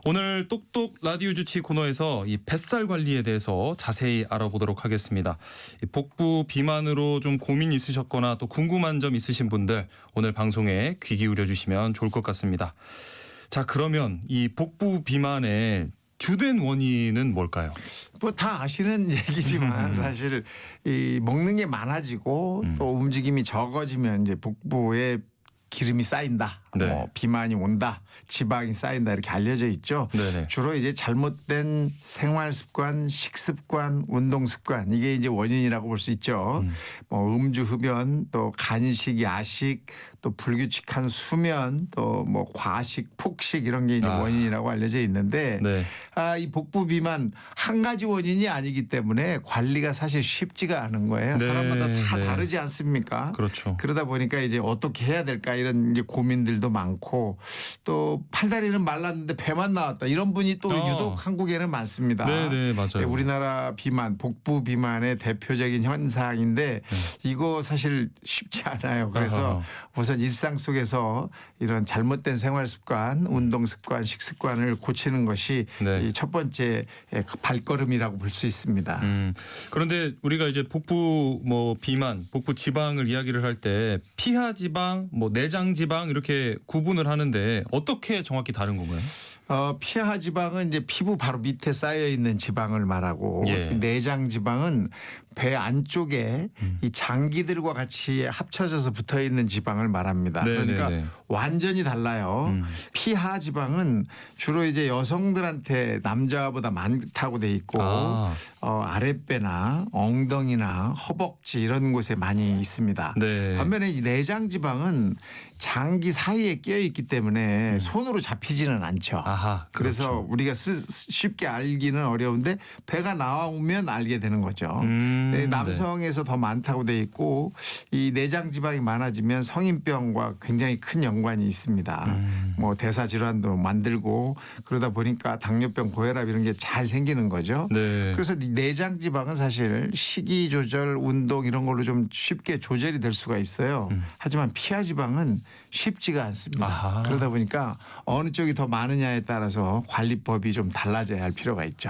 A: 오늘 똑똑 라디오 주치 코너에서 이 뱃살 관리에 대해서 자세히 알아보도록 하겠습니다. 이 복부 비만으로 좀 고민 있으셨거나 또 궁금한 점 있으신 분들 오늘 방송에 귀 기울여 주시면 좋을 것 같습니다. 자, 그러면 이 복부 비만의 주된 원인은 뭘까요?
L: 뭐 다 아시는 얘기지만 사실 이 먹는 게 많아지고 또 움직임이 적어지면 이제 복부에 기름이 쌓인다.
A: 네.
L: 뭐 비만이 온다. 지방이 쌓인다 이렇게 알려져 있죠.
A: 네네.
L: 주로 이제 잘못된 생활 습관, 식습관, 운동 습관 이게 이제 원인이라고 볼 수 있죠. 뭐 음주 흡연, 또 간식, 야식, 또 불규칙한 수면, 또 뭐 과식, 폭식 이런 게 이제 원인이라고 알려져 있는데
A: 네.
L: 이 복부 비만 한 가지 원인이 아니기 때문에 관리가 사실 쉽지가 않은 거예요.
A: 네.
L: 사람마다 다
A: 네.
L: 다르지 않습니까?
A: 그렇죠.
L: 그러다 보니까 이제 어떻게 해야 될까 이런 이제 고민들도 많고 또 팔다리는 말랐는데 배만 나왔다 이런 분이 또 유독 한국에는 많습니다.
A: 네네 맞아요.
L: 우리나라 비만, 복부 비만의 대표적인 현상인데 이거 사실 쉽지 않아요. 그래서 우선 일상 속에서 이런 잘못된 생활 습관, 운동 습관, 식습관을 고치는 것이
A: 네.
L: 이 첫 번째 발걸음이라고 볼 수 있습니다.
A: 그런데 우리가 이제 복부 뭐 비만, 복부 지방을 이야기를 할 때 피하 지방, 뭐 내장 지방 이렇게 구분을 하는데 어떻게 정확히 다른 건가요?
L: 피하 지방은 이제 피부 바로 밑에 쌓여 있는 지방을 말하고
A: 예.
L: 내장 지방은 배 안쪽에 이 장기들과 같이 합쳐져서 붙어 있는 지방을 말합니다.
A: 네네네.
L: 그러니까 완전히 달라요. 피하 지방은 주로 이제 여성들한테 남자보다 많다고 돼 있고 아랫배나 엉덩이나 허벅지 이런 곳에 많이 있습니다.
A: 네.
L: 반면에 이 내장 지방은 장기 사이에 끼어 있기 때문에 손으로 잡히지는 않죠. 그래서
A: 그렇죠.
L: 우리가 쉽게 알기는 어려운데 배가 나오면 알게 되는 거죠. 네, 남성에서 더 많다고 돼 있고 이 내장 지방이 많아지면 성인병과 굉장히 큰 연관이 있습니다. 뭐 대사 질환도 만들고 그러다 보니까 당뇨병, 고혈압 이런 게 잘 생기는 거죠.
A: 네.
L: 그래서 이 내장 지방은 사실 식이 조절, 운동 이런 걸로 좀 쉽게 조절이 될 수가 있어요. 하지만 피하 지방은 쉽지가 않습니다. 그러다 보니까 어느 쪽이 더 많으냐에 따라서 관리법이 좀 달라져야 할 필요가 있죠.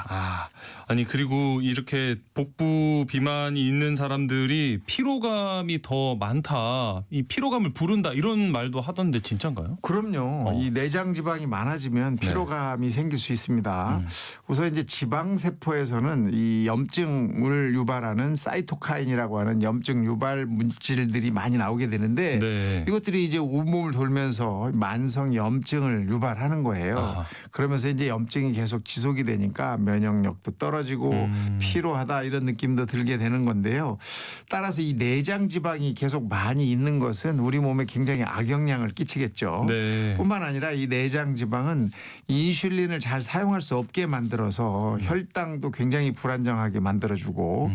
A: 아니 그리고 이렇게 복부 비만이 있는 사람들이 피로감이 더 많다. 이 피로감을 부른다 이런 말도 하던데 진짜인가요?
L: 그럼요. 이 내장 지방이 많아지면 피로감이 생길 수 있습니다. 우선 이제 지방 세포에서는 이 염증을 유발하는 사이토카인이라고 하는 염증 유발 물질들이 많이 나오게 되는데
A: 네.
L: 이것들이 이제 온몸을 돌면서 만성 염증을 유발하는 거예요. 그러면서 이제 염증이 계속 지속이 되니까 면역력도 떨어지고 피로하다 이런 느낌도 들게 이루어지게 되는 건데요. 따라서 이 내장 지방이 계속 많이 있는 것은 우리 몸에 굉장히 악영향을 끼치겠죠.
A: 네.
L: 뿐만 아니라 이 내장 지방은 인슐린을 잘 사용할 수 없게 만들어서 혈당도 굉장히 불안정하게 만들어주고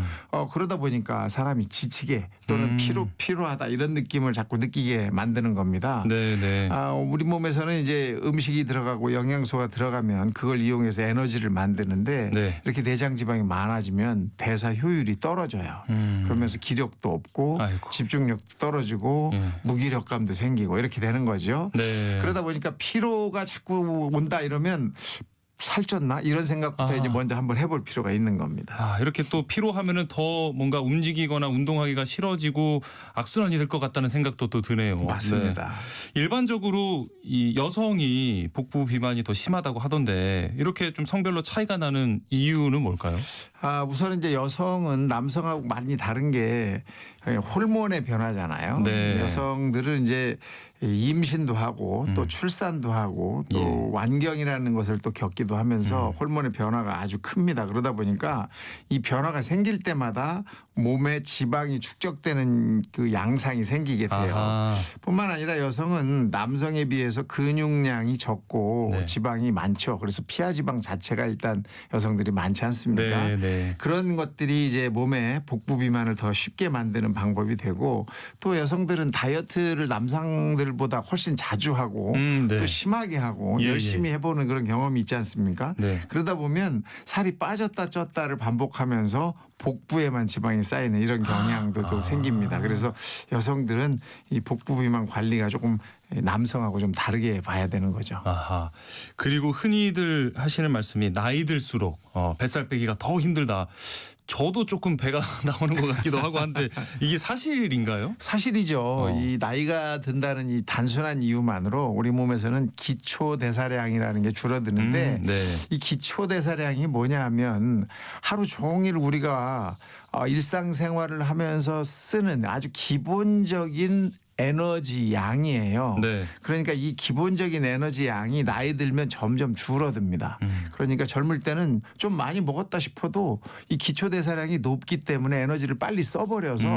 L: 그러다 보니까 사람이 지치게 또는 피로하다 이런 느낌을 자꾸 느끼게 만드는 겁니다.
A: 네.
L: 우리 몸에서는 이제 음식이 들어가고 영양소가 들어가면 그걸 이용해서 에너지를 만드는데
A: 네.
L: 이렇게 내장 지방이 많아지면 대사 효율이 떨어져요. 그러면서 기력도 없고
A: 아이고.
L: 집중력도 떨어지고 무기력감도 생기고 이렇게 되는 거죠.
A: 네.
L: 그러다 보니까 피로가 자꾸 온다 이러면 살쪘나 이런 생각부터 이제 먼저 한번 해볼 필요가 있는 겁니다.
A: 이렇게 또 피로하면은 더 뭔가 움직이거나 운동하기가 싫어지고 악순환이 될 것 같다는 생각도 또 드네요.
L: 맞습니다.
A: 네. 일반적으로 이 여성이 복부 비만이 더 심하다고 하던데 이렇게 좀 성별로 차이가 나는 이유는 뭘까요?
L: 우선 이제 여성은 남성하고 많이 다른 게 호르몬의 변화잖아요.
A: 네.
L: 여성들은 이제 임신도 하고 또 출산도 하고 또 완경이라는 것을 또 겪기도 하면서 호르몬의 변화가 아주 큽니다. 그러다 보니까 이 변화가 생길 때마다 몸에 지방이 축적되는 그 양상이 생기게 돼요.
A: 아하.
L: 뿐만 아니라 여성은 남성에 비해서 근육량이 적고
A: 네.
L: 지방이 많죠. 그래서 피하 지방 자체가 일단 여성들이 많지 않습니까?
A: 네.
L: 그런 것들이 이제 몸에 복부 비만을 더 쉽게 만드는 방법이 되고 또 여성들은 다이어트를 남성들보다 훨씬 자주 하고
A: 네.
L: 또 심하게 하고
A: 예,
L: 열심히 해보는 그런 경험이 있지 않습니까?
A: 네.
L: 그러다 보면 살이 빠졌다 쪘다를 반복하면서 복부에만 지방이 쌓이는 이런 경향도 또 생깁니다. 그래서 여성들은 이 복부 비만 관리가 조금 남성하고 좀 다르게 봐야 되는 거죠.
A: 아하. 그리고 흔히들 하시는 말씀이 나이 들수록 뱃살 빼기가 더 힘들다. 저도 조금 배가 나오는 것 같기도 하고 한데 이게 사실인가요?
L: 사실이죠. 이 나이가 든다는 이 단순한 이유만으로 우리 몸에서는 기초 대사량이라는 게 줄어드는데
A: 네.
L: 이 기초 대사량이 뭐냐 하면 하루 종일 우리가 일상생활을 하면서 쓰는 아주 기본적인 에너지 양이에요.
A: 네.
L: 그러니까 이 기본적인 에너지 양이 나이 들면 점점 줄어듭니다. 그러니까 젊을 때는 좀 많이 먹었다 싶어도 이 기초 대사량이 높기 때문에 에너지를 빨리 써버려서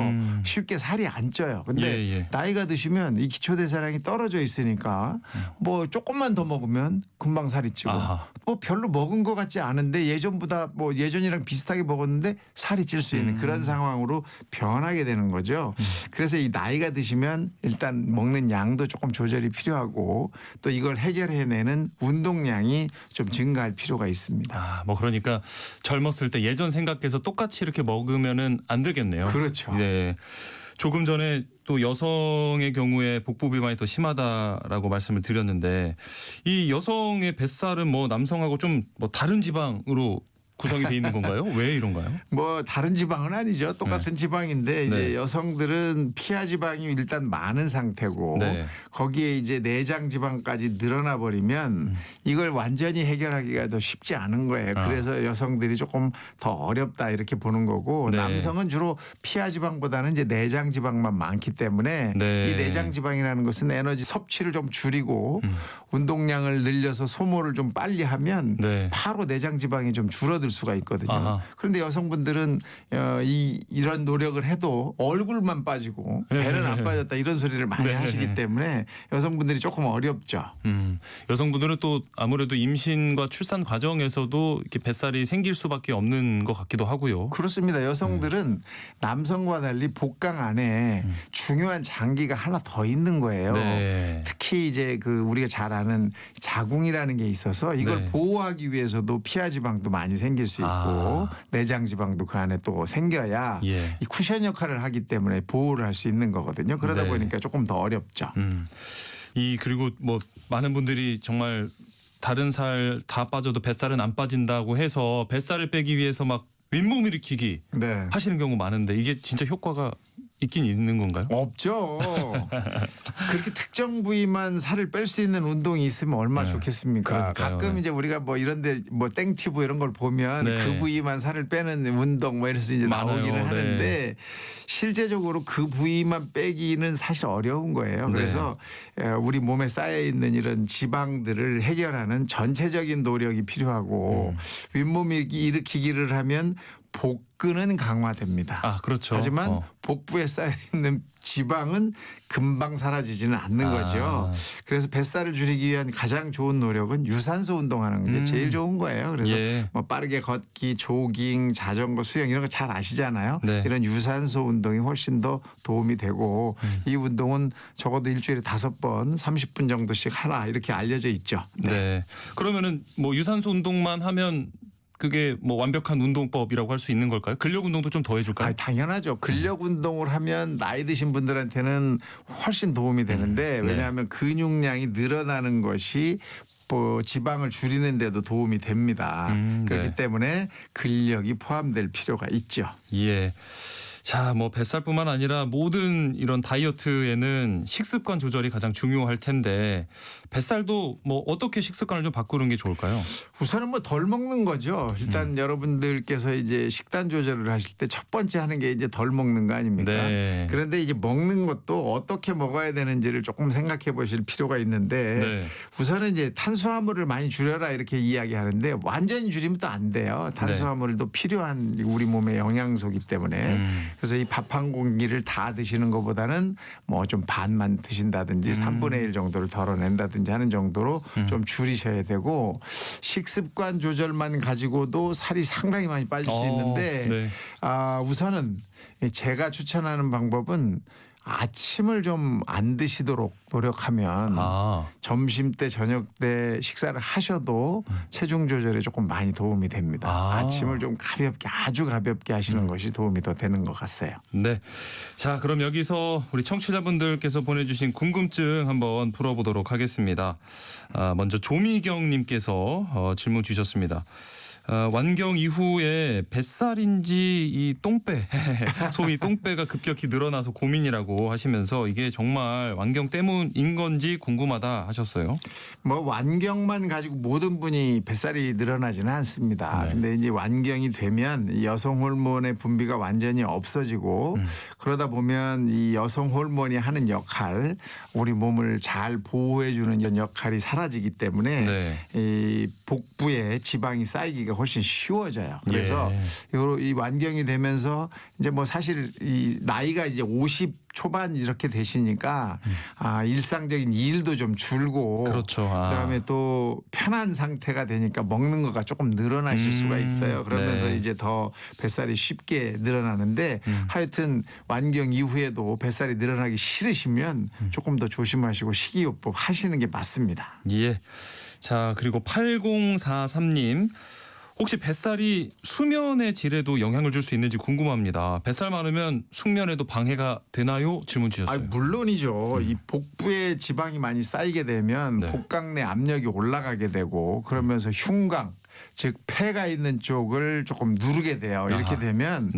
L: 쉽게 살이 안 쪄요. 근데
A: 예.
L: 나이가 드시면 이 기초 대사량이 떨어져 있으니까 뭐 조금만 더 먹으면 금방 살이 찌고
A: 아하.
L: 뭐 별로 먹은 것 같지 않은데 예전보다 뭐 예전이랑 비슷하게 먹었는데 살이 찔 수 있는 그런 상황으로 변하게 되는 거죠. 그래서 이 나이가 드시면 일단 먹는 양도 조금 조절이 필요하고 또 이걸 해결해내는 운동량이 좀 증가할 필요가 있습니다.
A: 뭐 그러니까 젊었을 때 예전 생각해서 똑같이 이렇게 먹으면은 안 되겠네요.
L: 그렇죠.
A: 네. 조금 전에 또 여성의 경우에 복부 비만이 더 심하다라고 말씀을 드렸는데 이 여성의 뱃살은 뭐 남성하고 좀 뭐 다른 지방으로 구성이 돼 있는 건가요? 왜 이런가요?
L: 뭐 다른 지방은 아니죠. 똑같은 지방인데 이제
A: 네.
L: 여성들은 피하 지방이 일단 많은 상태고
A: 네.
L: 거기에 이제 내장 지방까지 늘어나 버리면 이걸 완전히 해결하기가 더 쉽지 않은 거예요. 그래서 여성들이 조금 더 어렵다 이렇게 보는 거고
A: 네.
L: 남성은 주로 피하 지방보다는 이제 내장 지방만 많기 때문에
A: 네.
L: 이 내장 지방이라는 것은 에너지 섭취를 좀 줄이고 운동량을 늘려서 소모를 좀 빨리 하면
A: 네.
L: 바로 내장 지방이 좀 줄어들 수가 있거든요.
A: 아하.
L: 그런데 여성분들은 이런 노력을 해도 얼굴만 빠지고 배는 안 빠졌다 이런 소리를 많이
A: 네.
L: 하시기 때문에 여성분들이 조금 어렵죠.
A: 여성분들은 또 아무래도 임신과 출산 과정에서도 이렇게 뱃살이 생길 수밖에 없는 것 같기도 하고요.
L: 그렇습니다. 여성들은 남성과 달리 복강 안에 중요한 장기가 하나 더 있는 거예요.
A: 네.
L: 특히 이제 그 우리가 잘 아는 자궁이라는 게 있어서 이걸
A: 네.
L: 보호하기 위해서도 피하 지방도 많이 생길 수 있고 내장 지방도 그 안에 또 생겨야
A: 예.
L: 이 쿠션 역할을 하기 때문에 보호를 할 수 있는 거거든요. 그러다
A: 네.
L: 보니까 조금 더 어렵죠.
A: 그리고 뭐 많은 분들이 정말 다른 살 다 빠져도 뱃살은 안 빠진다고 해서 뱃살을 빼기 위해서 막 윗몸 일으키기
L: 네.
A: 하시는 경우 많은데 이게 진짜 효과가 있긴 있는 건가요?
L: 없죠. 그렇게 특정 부위만 살을 뺄 수 있는 운동이 있으면 얼마나
A: 네.
L: 좋겠습니까?
A: 그러니까요.
L: 가끔
A: 네.
L: 이제 우리가 뭐 이런데 뭐 땡튜브 이런 걸 보면
A: 네.
L: 그 부위만 살을 빼는 운동 뭐 이래서 이제
A: 많아요.
L: 나오기는 하는데
A: 네.
L: 실제적으로 그 부위만 빼기는 사실 어려운 거예요.
A: 네.
L: 그래서 우리 몸에 쌓여 있는 이런 지방들을 해결하는 전체적인 노력이 필요하고 윗몸 일으키기를 하면 복근은 강화됩니다.
A: 아, 그렇죠.
L: 하지만 복부에 쌓여 있는 지방은 금방 사라지지는 않는 거죠. 그래서 뱃살을 줄이기 위한 가장 좋은 노력은 유산소 운동하는 게 제일 좋은 거예요. 그래서
A: 예.
L: 뭐 빠르게 걷기, 조깅, 자전거, 수영 이런 거 잘 아시잖아요.
A: 네.
L: 이런 유산소 운동이 훨씬 더 도움이 되고 이 운동은 적어도 일주일에 5번 30분 정도씩 하라 이렇게 알려져 있죠.
A: 네. 그러면은 뭐 유산소 운동만 하면 그게 뭐 완벽한 운동법이라고 할 수 있는 걸까요? 근력 운동도 좀 더 해줄까요?
L: 당연하죠. 근력 운동을 하면 나이 드신 분들한테는 훨씬 도움이 되는데
A: 네.
L: 왜냐하면 근육량이 늘어나는 것이 뭐 지방을 줄이는 데도 도움이 됩니다. 그렇기
A: 네.
L: 때문에 근력이 포함될 필요가 있죠.
A: 예. 자, 뭐 뱃살뿐만 아니라 모든 이런 다이어트에는 식습관 조절이 가장 중요할 텐데 뱃살도 뭐 어떻게 식습관을 좀 바꾸는 게 좋을까요?
L: 우선은 뭐 덜 먹는 거죠. 일단 여러분들께서 이제 식단 조절을 하실 때 첫 번째 하는 게 이제 덜 먹는 거 아닙니까?
A: 네.
L: 그런데 이제 먹는 것도 어떻게 먹어야 되는지를 조금 생각해 보실 필요가 있는데
A: 네.
L: 우선은 이제 탄수화물을 많이 줄여라 이렇게 이야기하는데 완전히 줄이면 또 안 돼요. 탄수화물도 필요한 우리 몸의 영양소이기 때문에 그래서 이 밥 한 공기를 다 드시는 것보다는 뭐 좀 반만 드신다든지 3분의 1 정도를 덜어낸다든지 하는 정도로 좀 줄이셔야 되고 식습관 조절만 가지고도 살이 상당히 많이 빠질 수 있는데
A: 네.
L: 우선은 제가 추천하는 방법은 아침을 좀 안 드시도록 노력하면 점심 때 저녁 때 식사를 하셔도 체중 조절에 조금 많이 도움이 됩니다. 아침을 좀 가볍게 아주 가볍게 하시는 것이 도움이 더 되는 것 같아요.
A: 네. 자, 그럼 여기서 우리 청취자분들께서 보내주신 궁금증 한번 풀어보도록 하겠습니다. 먼저 조미경님께서 질문 주셨습니다. 완경 이후에 뱃살인지 이 똥배, 소위 똥배가 급격히 늘어나서 고민이라고 하시면서 이게 정말 완경 때문인 건지 궁금하다 하셨어요.
L: 뭐 완경만 가지고 모든 분이 뱃살이 늘어나지는 않습니다. 근데 이제 완경이 되면 여성 호르몬의 분비가 완전히 없어지고 그러다 보면 이 여성 호르몬이 하는 역할, 우리 몸을 잘 보호해 주는 역할이 사라지기 때문에 이 복부에 지방이 쌓이기가 훨씬 쉬워져요. 그래서 이 완경이 되면서 이제 뭐 사실 이 나이가 이제 50 초반 이렇게 되시니까 일상적인 일도 좀 줄고
A: 그렇죠.
L: 그다음에 또 편한 상태가 되니까 먹는 거가 조금 늘어나실 수가 있어요. 그러면서 이제 더 뱃살이 쉽게 늘어나는데 하여튼 완경 이후에도 뱃살이 늘어나기 싫으시면 조금 더 조심하시고 식이요법 하시는 게 맞습니다.
A: 예. 자, 그리고 8043님. 혹시 뱃살이 수면의 질에도 영향을 줄 수 있는지 궁금합니다. 뱃살 많으면 숙면에도 방해가 되나요? 질문 주셨어요.
L: 물론이죠. 이 복부에 지방이 많이 쌓이게 되면 복강 내 압력이 올라가게 되고 그러면서 흉곽 즉 폐가 있는 쪽을 조금 누르게 돼요. 이렇게 되면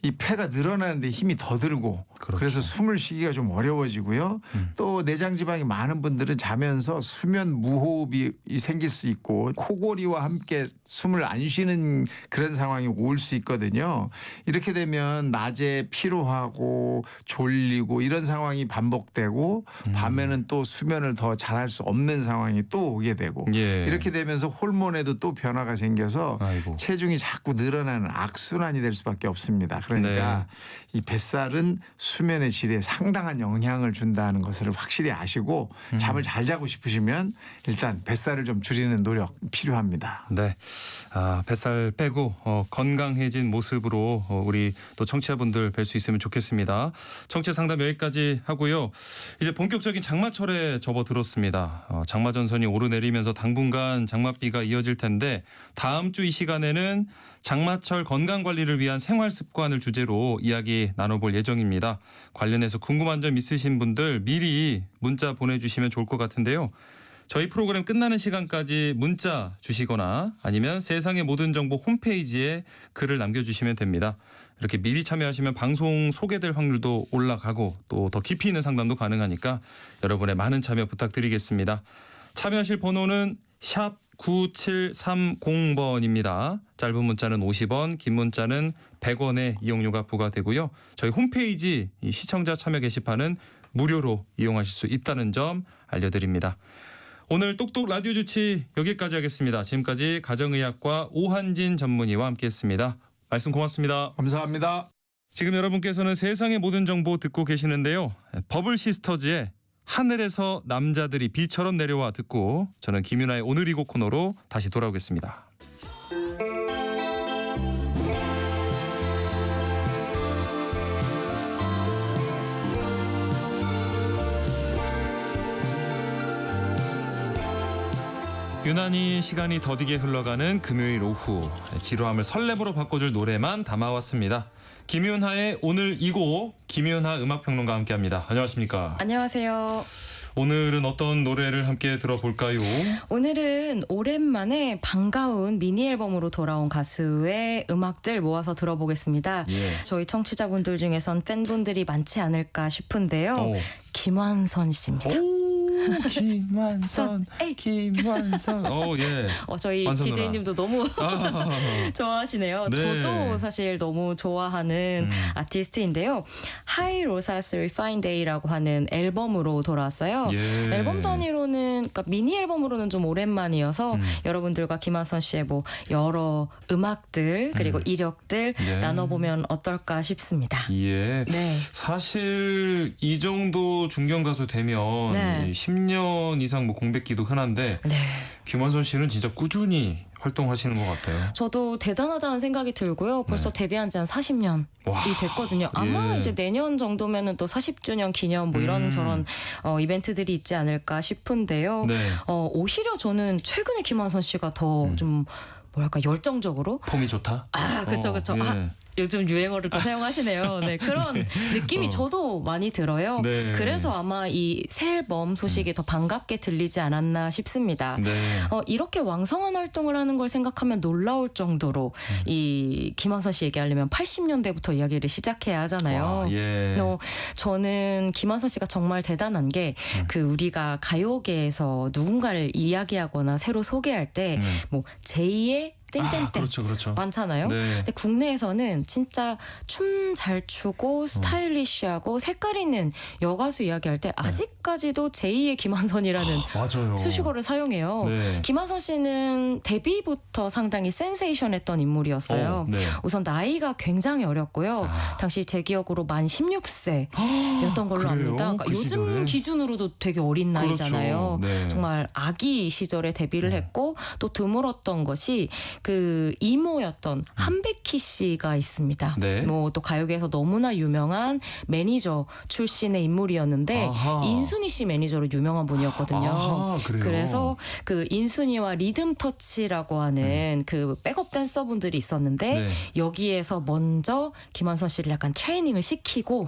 L: 이 폐가 늘어나는데 힘이 더 들고 그래서 숨을 쉬기가 좀 어려워지고요. 또 내장 지방이 많은 분들은 자면서 수면 무호흡이 생길 수 있고 코골이와 함께 숨을 안 쉬는 그런 상황이 올 수 있거든요. 이렇게 되면 낮에 피로하고 졸리고 이런 상황이 반복되고 밤에는 또 수면을 더 잘할 수 없는 상황이 또 오게 되고 이렇게 되면서 호르몬에도 또 변화가 생겨서 체중이 자꾸 늘어나는 악순환이 될 수밖에 없습니다. 그러니까 이 뱃살은 수면의 질에 상당한 영향을 준다는 것을 확실히 아시고 잠을 잘 자고 싶으시면 일단 뱃살을 좀 줄이는 노력 필요합니다.
A: 네, 뱃살 빼고 건강해진 모습으로 우리 또 청취자분들 뵐 수 있으면 좋겠습니다. 청취자 상담 여기까지 하고요. 이제 본격적인 장마철에 접어들었습니다. 장마 전선이 오르내리면서 당분간 장맛비가 이어질 텐데 다음 주 이 시간에는 장마철 건강관리를 위한 생활습관을 주제로 이야기 나눠볼 예정입니다. 관련해서 궁금한 점 있으신 분들 미리 문자 보내주시면 좋을 것 같은데요. 저희 프로그램 끝나는 시간까지 문자 주시거나 아니면 세상의 모든 정보 홈페이지에 글을 남겨주시면 됩니다. 이렇게 미리 참여하시면 방송 소개될 확률도 올라가고 또 더 깊이 있는 상담도 가능하니까 여러분의 많은 참여 부탁드리겠습니다. 참여하실 번호는 샵 9730번입니다. 짧은 문자는 50원, 긴 문자는 100원의 이용료가 부과되고요. 저희 홈페이지 이 시청자 참여 게시판은 무료로 이용하실 수 있다는 점 알려드립니다. 오늘 똑똑 라디오 주치 여기까지 하겠습니다. 지금까지 가정의학과 오한진 전문의와 함께했습니다. 말씀 고맙습니다.
L: 감사합니다.
A: 지금 여러분께서는 세상의 모든 정보 듣고 계시는데요. 버블 시스터즈의 하늘에서 남자들이 비처럼 내려와 듣고 저는 김윤아의 오늘 이곡 코너로 다시 돌아오겠습니다. 유난히 시간이 더디게 흘러가는 금요일 오후, 지루함을 설렘으로 바꿔줄 노래만 담아왔습니다. 김윤하의 오늘 이곡, 김윤하 음악평론가와 함께합니다. 안녕하십니까?
M: 안녕하세요.
A: 오늘은 어떤 노래를 함께 들어볼까요?
M: 오늘은 오랜만에 반가운 미니 앨범으로 돌아온 가수의 음악들 모아서 들어보겠습니다.
A: 예.
M: 저희 청취자분들 중에선 팬분들이 많지 않을까 싶은데요.
A: 오.
M: 김완선 씨입니다.
A: 김완선, 김완선. 예.
M: 저희
A: 완선 누나.
M: DJ님도 너무 좋아하시네요.
A: 네.
M: 저도 사실 너무 좋아하는 아티스트인데요. 하이 로사스 리파인 데이라고 하는 앨범으로 돌아왔어요.
A: 예.
M: 앨범 단위로는, 그러니까 미니 앨범으로는 좀 오랜만이어서 여러분들과 김완선 씨의 뭐 여러 음악들 그리고 이력들
A: 예.
M: 나눠보면 어떨까 싶습니다.
A: 예.
M: 네.
A: 사실 이 정도 중견 가수 되면
M: 네.
A: 10년 이상 뭐 공백기도 흔한데
M: 네.
A: 김완선 씨는 진짜 꾸준히 활동하시는 것 같아요.
M: 저도 대단하다는 생각이 들고요. 벌써 데뷔한 지 한 40년이
A: 와.
M: 됐거든요. 아마
A: 예.
M: 이제 내년 정도면은 또 40주년 기념 뭐 이런 저런 이벤트들이 있지 않을까 싶은데요.
A: 네.
M: 오히려 저는 최근에 김완선 씨가 더 좀 뭐랄까 열정적으로
A: 폼이 좋다.
M: 그쵸.
A: 예.
M: 요즘 유행어를 또 사용하시네요. 네, 그런 느낌이 저도 많이 들어요.
A: 네.
M: 그래서 아마 이 새 앨범 소식이 더 반갑게 들리지 않았나 싶습니다.
A: 네.
M: 이렇게 왕성한 활동을 하는 걸 생각하면 놀라울 정도로 이 김완선 씨 얘기하려면 80년대부터 이야기를 시작해야 하잖아요.
A: 와, 예.
M: 저는 김완선 씨가 정말 대단한 게 그 우리가 가요계에서 누군가를 이야기하거나 새로 소개할 때 뭐 제2의 땡땡땡
A: 그렇죠.
M: 많잖아요.
A: 네.
M: 근데 국내에서는 진짜 춤 잘 추고 스타일리시하고 색깔 있는 여가수 이야기할 때 아직까지도 제2의 김완선이라는
A: 맞아요.
M: 수식어를 사용해요.
A: 네.
M: 김완선 씨는 데뷔부터 상당히 센세이션했던 인물이었어요.
A: 네.
M: 우선 나이가 굉장히 어렸고요. 당시 제 기억으로 만 16세였던 걸로
A: 그래요?
M: 압니다. 그러니까
A: 그
M: 요즘
A: 시절에?
M: 기준으로도 되게 어린 나이잖아요.
A: 그렇죠. 네.
M: 정말 아기 시절에 데뷔를 했고 또 드물었던 것이 그 이모였던 한백희 씨가 있습니다.
A: 네.
M: 뭐 또 가요계에서 너무나 유명한 매니저 출신의 인물이었는데
A: 아하.
M: 인순이 씨 매니저로 유명한 분이었거든요.
A: 아하, 그래요?
M: 그래서 그 인순이와 리듬 터치라고 하는 그 백업 댄서분들이 있었는데
A: 네.
M: 여기에서 먼저 김완선 씨를 약간 트레이닝을 시키고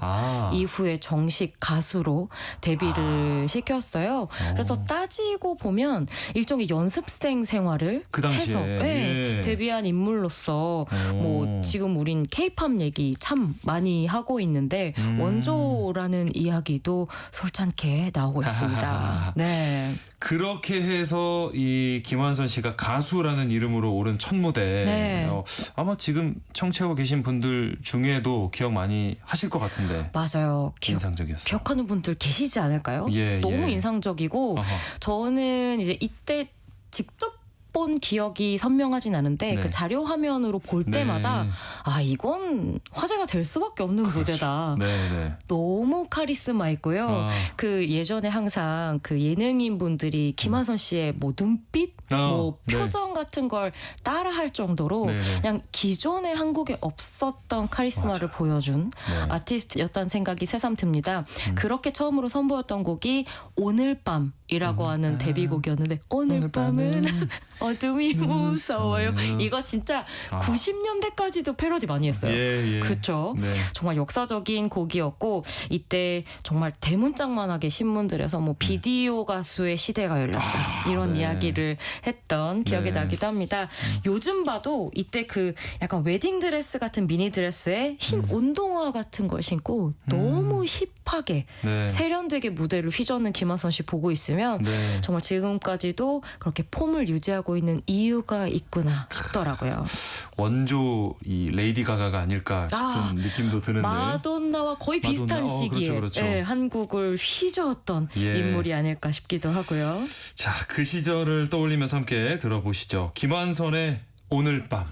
M: 이후에 정식 가수로 데뷔를 시켰어요. 그래서 따지고 보면 일종의 연습생 생활을
A: 그 당시에.
M: 해서
A: 예.
M: 데뷔한 인물로서 뭐 지금 우린 K-팝 얘기 참 많이 하고 있는데 원조라는 이야기도 솔찬게 나오고 있습니다. 네.
A: 그렇게 해서 이 김완선 씨가 가수라는 이름으로 오른 첫 무대
M: 네.
A: 아마 지금 청취하고 계신 분들 중에도 기억 많이 하실 것 같은데
M: 맞아요.
A: 인상적이었어요.
M: 기억하는 분들 계시지 않을까요?
A: 예,
M: 너무
A: 예.
M: 인상적이고
A: 아하.
M: 저는 이제 이때 직접 본 기억이 선명하진 않은데
A: 네.
M: 그 자료 화면으로 볼 때마다
A: 네.
M: 이건 화제가 될 수밖에 없는 무대다.
A: 네.
M: 너무 카리스마 있고요. 그 예전에 항상 그 예능인 분들이 김완선 씨의 뭐 눈빛, 뭐
A: 네.
M: 표정 같은 걸 따라할 정도로
A: 네.
M: 그냥 기존의 한국에 없었던 카리스마를 보여준
A: 네.
M: 아티스트였다는 생각이 새삼 듭니다. 그렇게 처음으로 선보였던 곡이 오늘 밤이라고 하는 데뷔곡이었는데 오늘 밤은 어둠이 무서워요. 이거 진짜 90년대까지도 패러디 많이 했어요.
A: 예.
M: 그렇죠.
A: 네.
M: 정말 역사적인 곡이었고 이때 정말 대문짝만하게 신문들에서 뭐 비디오 가수의 시대가 열렸다 이런
A: 네.
M: 이야기를 했던 기억이
A: 네.
M: 나기도 합니다. 요즘 봐도 이때 그 약간 웨딩 드레스 같은 미니 드레스에 흰 운동화 같은 걸 신고 너무 힙하게
A: 네.
M: 세련되게 무대를 휘젓는 김완선 씨 보고 있으면
A: 네.
M: 정말 지금까지도 그렇게 폼을 유지하고 있는 이유가 있구나 싶더라고요.
A: 원조 이 레이디 가가가 아닐까 싶은 느낌도 드는데
M: 마돈나와 거의 비슷한
A: 마돈나?
M: 시기에
A: 그렇죠.
M: 예, 한국을 휘저었던
A: 예.
M: 인물이 아닐까 싶기도 하고요.
A: 자, 그 시절을 떠올리면서 함께 들어보시죠. 김완선의 오늘 밤.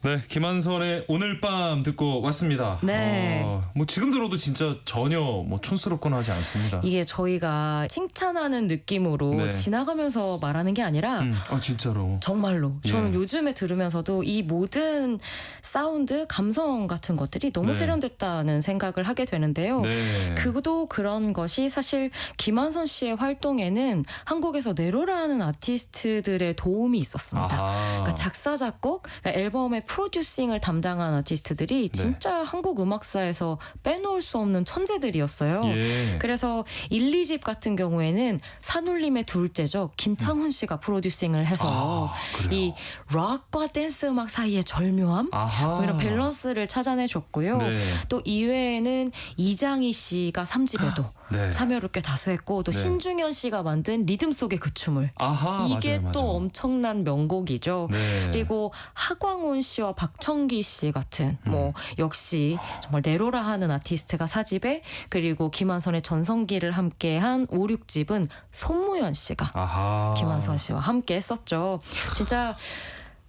A: 네, 김한선의 오늘 밤 듣고 왔습니다.
M: 네.
A: 뭐 지금 들어도 진짜 전혀 뭐 촌스럽거나 하지 않습니다.
M: 이게 저희가 칭찬하는 느낌으로
A: 네.
M: 지나가면서 말하는 게 아니라
A: 진짜로.
M: 정말로 저는
A: 예.
M: 요즘에 들으면서도 이 모든 사운드, 감성 같은 것들이 너무
A: 네.
M: 세련됐다는 생각을 하게 되는데요.
A: 네.
M: 그도 그런 것이 사실 김한선 씨의 활동에는 한국에서 네로라는 아티스트들의 도움이 있었습니다.
A: 아하.
M: 그러니까 작사, 작곡, 그러니까 앨범의 프로듀싱을 담당한 아티스트들이 진짜 한국 음악사에서 빼놓을 수 없는 천재들이었어요.
A: 예.
M: 그래서 1, 2집 같은 경우에는 산울림의 둘째죠. 김창훈 씨가 프로듀싱을 해서
A: 그래요?
M: 이 락과 댄스 음악 사이의 절묘함
A: 아하.
M: 뭐 이런 밸런스를 찾아내줬고요.
A: 네.
M: 또 이외에는 이장희 씨가 3집에도
A: 네.
M: 참여를 꽤 다수 했고 또
A: 네.
M: 신중현 씨가 만든 리듬 속의 그 춤을
A: 아하,
M: 이게
A: 맞아요,
M: 또
A: 맞아요.
M: 엄청난 명곡이죠.
A: 네.
M: 그리고 하광훈 씨와 박청기 씨 같은 뭐 역시 정말 네로라 하는 아티스트가 4집에 그리고 김한선의 전성기를 함께한 5, 6집은 손무연 씨가
A: 아하.
M: 김한선 씨와 함께 했었죠. 진짜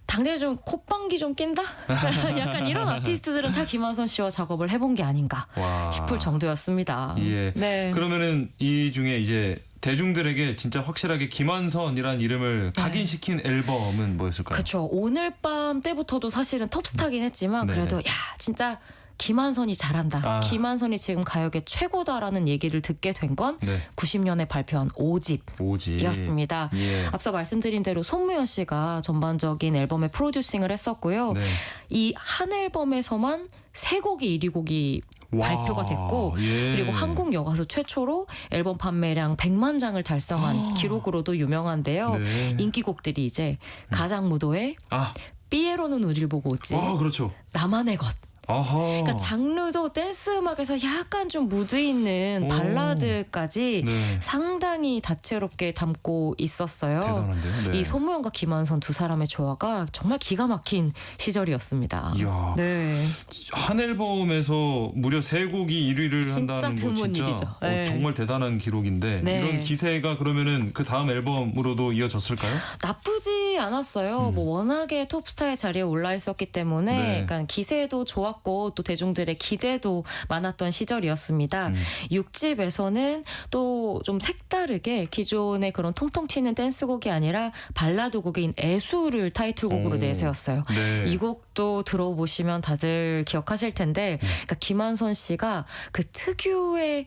M: 당대에 좀 콧방귀 좀 낀다? 약간 이런 아티스트들은 다 김한선 씨와 작업을 해본 게 아닌가
A: 와.
M: 싶을 정도였습니다.
A: 예.
M: 네.
A: 그러면은 이 중에 이제 대중들에게 진짜 확실하게 김한선이란 이름을 각인시킨 앨범은 뭐였을까요?
M: 그렇죠. 오늘 밤 때부터도 사실은 톱스타긴 했지만
A: 네네.
M: 그래도 야 진짜 김한선이 잘한다.
A: 아.
M: 김한선이 지금 가요계 최고다라는 얘기를 듣게 된 건
A: 네.
M: 90년에 발표한 5집이었습니다.
A: 5집. 예.
M: 앞서 말씀드린 대로 손무연 씨가 전반적인 앨범의 프로듀싱을 했었고요.
A: 네.
M: 이 한 앨범에서만 3곡이 1위 곡이
A: 와.
M: 발표가 됐고
A: 예.
M: 그리고 한국 여가수 최초로 앨범 판매량 100만 장을 달성한 기록으로도 유명한데요.
A: 네.
M: 인기곡들이 이제 가장무도의
A: 아.
M: 삐에로는 우릴 보고 웃지,
A: 그렇죠.
M: 나만의 것.
A: 아하.
M: 그러니까 장르도 댄스 음악에서 약간 좀 무드 있는
A: 오.
M: 발라드까지
A: 네.
M: 상당히 다채롭게 담고 있었어요.
A: 대단한데요. 네.
M: 이 손무연과 김한선 두 사람의 조화가 정말 기가 막힌 시절이었습니다.
A: 이야.
M: 네.
A: 한 앨범에서 무려 3곡이 1위를
M: 진짜
A: 한다는 거
M: 드문
A: 진짜
M: 일이죠. 네.
A: 정말 대단한 기록인데
M: 네.
A: 이런 기세가 그러면은 그 다음 앨범으로도 이어졌을까요?
M: 나쁘지 않았어요. 뭐 워낙에 톱스타의 자리에 올라 있었기 때문에
A: 네.
M: 약간 기세도 좋았고 또 대중들의 기대도 많았던 시절이었습니다. 6집에서는 또 좀 색다르게 기존의 그런 통통 튀는 댄스곡이 아니라 발라드 곡인 애수를 타이틀곡으로
A: 오.
M: 내세웠어요.
A: 네.
M: 이 곡도 들어보시면 다들 기억하실 텐데 그러니까 김한선 씨가 그 특유의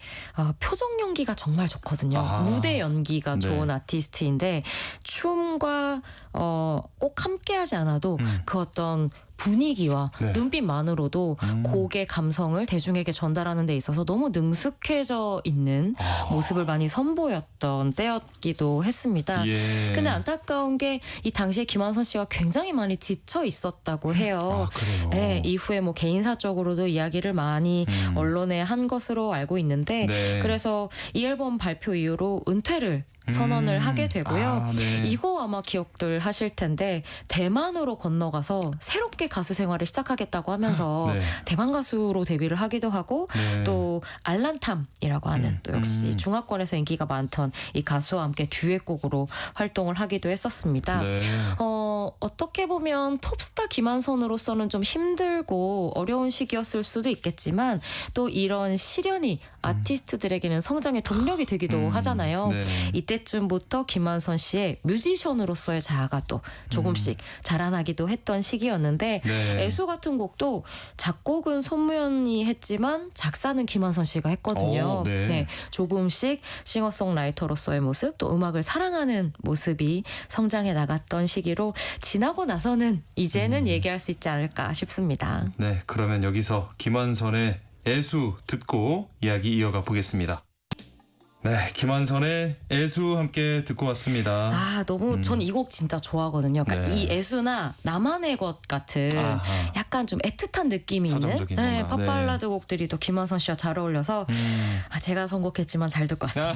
M: 표정 연기가 정말 좋거든요.
A: 아하.
M: 무대 연기가
A: 네.
M: 좋은 아티스트인데 춤과 꼭 함께하지 않아도 그 어떤 분위기와
A: 네.
M: 눈빛만으로도 곡의 감성을 대중에게 전달하는 데 있어서 너무 능숙해져 있는 모습을 많이 선보였던 때였기도 했습니다.
A: 예.
M: 근데 안타까운 게 이 당시에 김한선 씨가 굉장히 많이 지쳐 있었다고 해요.
A: 그래요.
M: 네, 이후에 뭐 개인사적으로도 이야기를 많이 언론에 한 것으로 알고 있는데
A: 네.
M: 그래서 이 앨범 발표 이후로 은퇴를 선언을 하게 되고요.
A: 네.
M: 이거 아마 기억들 하실 텐데 대만으로 건너가서 새롭게 가수 생활을 시작하겠다고 하면서
A: 네.
M: 대만 가수로 데뷔를 하기도 하고
A: 네.
M: 또 알란탐이라고 하는 또 역시 중화권에서 인기가 많던 이 가수와 함께 듀엣곡으로 활동을 하기도 했었습니다.
A: 네.
M: 어떻게 보면 톱스타 김한선으로서는 좀 힘들고 어려운 시기였을 수도 있겠지만 또 이런 시련이 아티스트들에게는 성장의 동력이 되기도 하잖아요.
A: 네.
M: 이때쯤부터 김한선 씨의 뮤지션으로서의 자아가 또 조금씩 자라나기도 했던 시기였는데
A: 네.
M: 애수 같은 곡도 작곡은 손무연이 했지만 작사는 김한선 씨가 했거든요.
A: 네.
M: 조금씩 싱어송라이터로서의 모습 또 음악을 사랑하는 모습이 성장해 나갔던 시기로 지나고 나서는 이제는 얘기할 수 있지 않을까 싶습니다.
A: 네, 그러면 여기서 김한선의 애수 듣고 이야기 이어가 보겠습니다. 네, 김한선의 애수 함께 듣고 왔습니다.
M: 너무 전 이 곡 진짜 좋아하거든요. 그러니까
A: 네.
M: 이 애수나 나만의 것 같은
A: 아하.
M: 약간 좀 애틋한 느낌이 있는
A: 서정적인 뭔가.
M: 팝발라드 곡들이 또 김한선 씨와 잘 어울려서 제가 선곡했지만 잘 듣고 왔습니다.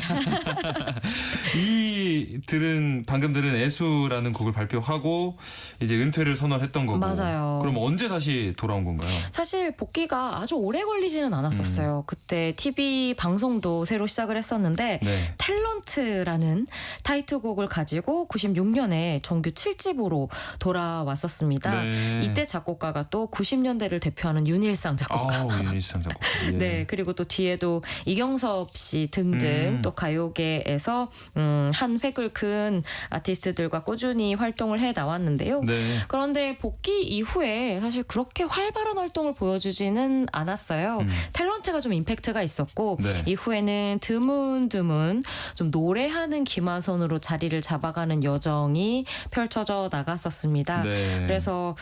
A: 방금 들은 애수라는 곡을 발표하고 이제 은퇴를 선언했던 거고.
M: 맞아요.
A: 그럼 언제 다시 돌아온 건가요?
M: 사실 복귀가 아주 오래 걸리지는 않았었어요. 그때 TV 방송도 새로 시작을 했었는데 앨범인데
A: 네.
M: 탤런트라는 타이틀곡을 가지고 96년에 정규 7집으로 돌아왔었습니다.
A: 네.
M: 이때 작곡가가 또 90년대를 대표하는 윤일상 작곡가.
A: 윤일상 작곡가. 예.
M: 네, 그리고 또 뒤에도 이경섭 씨 등등 또 가요계에서 한 획을 그은 아티스트들과 꾸준히 활동을 해 나왔는데요.
A: 네.
M: 그런데 복귀 이후에 사실 그렇게 활발한 활동을 보여주지는 않았어요. 탤런트가 좀 임팩트가 있었고
A: 네.
M: 이후에는 드문드문 좀 노래하는 김하선으로 자리를 잡아가는 여정이 펼쳐져 나갔었습니다.
A: 네.
M: 그래서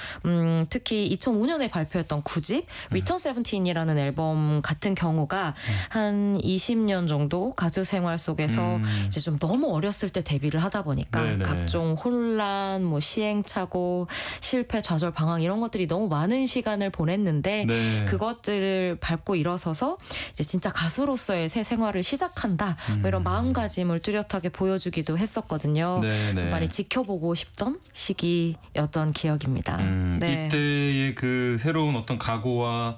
M: 특히 2005년에 발표했던 9집 Return 17이라는 앨범 같은 경우가 한 20년 정도 가수 생활 속에서 이제 좀 너무 어렸을 때 데뷔를 하다 보니까
A: 네네.
M: 각종 혼란, 뭐 시행착오, 실패, 좌절, 방황 이런 것들이 너무 많은 시간을 보냈는데
A: 네.
M: 그것들을 밟고 일어서서 이제 진짜 가수로서의 새 생활을 시작한다. 뭐 이런 마음가짐을 뚜렷하게 보여주기도 했었거든요.
A: 네네.
M: 많이 지켜보고 싶던 시기였던 기억입니다. 네.
A: 이때의 그 새로운 어떤 각오와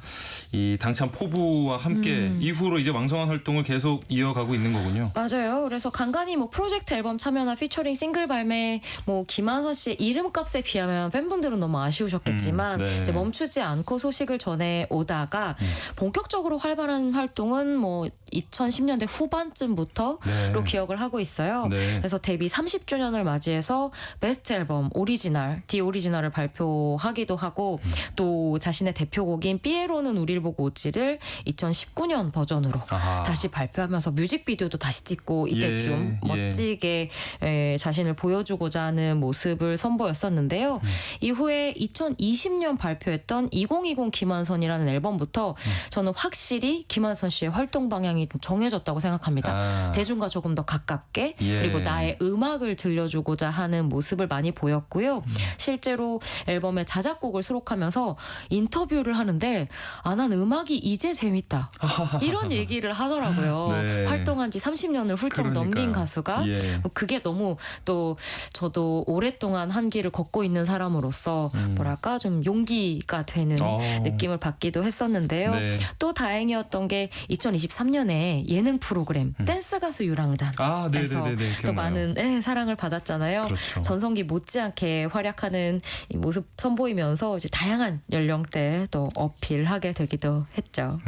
A: 이 당찬 포부와 함께 이후로 이제 왕성한 활동을 계속 이어가고 있는 거군요.
M: 맞아요. 그래서 간간히 뭐 프로젝트 앨범 참여나 피처링 싱글 발매, 뭐 김한선 씨의 이름값에 비하면 팬분들은 너무 아쉬우셨겠지만
A: 네.
M: 이제 멈추지 않고 소식을 전해 오다가 본격적으로 활발한 활동은 뭐 2010년대 후반쯤부터로
A: 네.
M: 기억을 하고 있어요.
A: 네.
M: 그래서 데뷔 30주년을 맞이해서 베스트 앨범 오리지널, 디 오리지널을 발표하기도 하고 또 자신의 대표곡인 삐에로는 우릴 보고 웃지를 2019년 버전으로
A: 아하.
M: 다시 발표하면서 뮤직비디오도 다시 찍고 이때
A: 예,
M: 좀
A: 예.
M: 멋지게 자신을 보여주고자 하는 모습을 선보였었는데요. 이후에 2020년 발표했던 2020 김한선이라는 앨범부터 저는 확실히 김한선 씨의 활동 방향이 좀 정해졌다고 생각합니다.
A: 아.
M: 대중과 조금 더 가깝게
A: 예.
M: 그리고 나의 음악을 들려주고자 하는 모습을 많이 보였고요. 실제로 앨범에 자작곡을 수록하면서 인터뷰를 하는데 난 음악이 이제 재밌다. 이런 얘기를 하더라고요.
A: 네.
M: 활동한 지 30년을 훌쩍
A: 그러니까요.
M: 넘긴 가수가
A: 예.
M: 그게 너무 또 저도 오랫동안 한 길을 걷고 있는 사람으로서 뭐랄까 좀 용기가 되는 느낌을 받기도 했었는데요.
A: 네.
M: 또 다행이었던 게 2023년에 예능 프로그램 댄스 가수 유랑단
A: 아, 네네네네.
M: 또
A: 기억나요.
M: 많은 사랑을 받았잖아요.
A: 그렇죠.
M: 전성기 못지않게 활약하는 이 모습 선보이면서 이제 다양한 연령대 또 어필하게 되기도 했죠.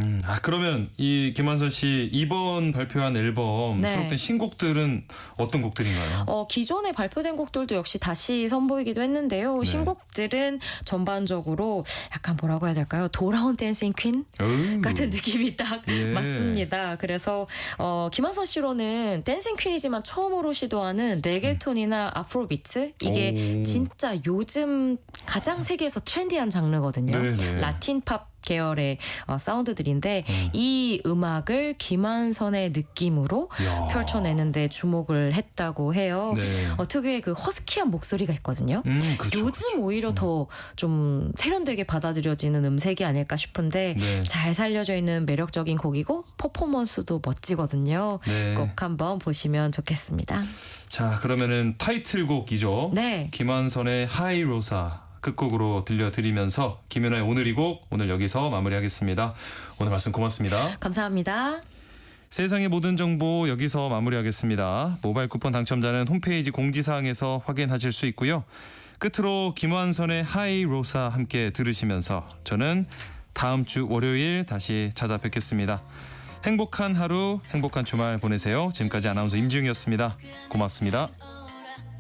A: 그러면 이 김한선 씨 이번 발표한 앨범
M: 네.
A: 수록된 신곡들은 어떤 곡들인가요?
M: 기존에 발표된 곡들도 역시 다시 선보이기도 했는데요.
A: 네.
M: 신곡들은 전반적으로 약간 뭐라고 해야 될까요? 돌아온 댄싱 퀸 같은 느낌이 딱
A: 예.
M: 맞습니다. 그래서 김한선 씨로는 댄싱 퀸이지만 처음으로 시도하는 레게톤이나 아프로비트 이게 진짜 요즘 가장 세계에서 트렌디한 장르거든요.
A: 네네.
M: 라틴 팝 계열의 사운드들인데 이 음악을 김한선의 느낌으로
A: 이야.
M: 펼쳐내는데 주목을 했다고 해요.
A: 네.
M: 특유의 그 허스키한 목소리가 있거든요.
A: 그렇죠,
M: 요즘 오히려 더 좀 세련되게 받아들여지는 음색이 아닐까 싶은데
A: 네.
M: 잘 살려져 있는 매력적인 곡이고 퍼포먼스도 멋지거든요.
A: 네.
M: 꼭 한번 보시면 좋겠습니다.
A: 자, 그러면은 타이틀곡이죠.
M: 네.
A: 김한선의 하이로사 끝곡으로 들려드리면서 김연아의 오늘 이 곡 오늘 여기서 마무리하겠습니다. 오늘 말씀 고맙습니다.
M: 감사합니다.
A: 세상의 모든 정보 여기서 마무리하겠습니다. 모바일 쿠폰 당첨자는 홈페이지 공지사항에서 확인하실 수 있고요. 끝으로 김한선의 하이로사 함께 들으시면서 저는 다음 주 월요일 다시 찾아뵙겠습니다. 행복한 하루, 행복한 주말 보내세요. 지금까지 아나운서 임지웅이었습니다. 고맙습니다.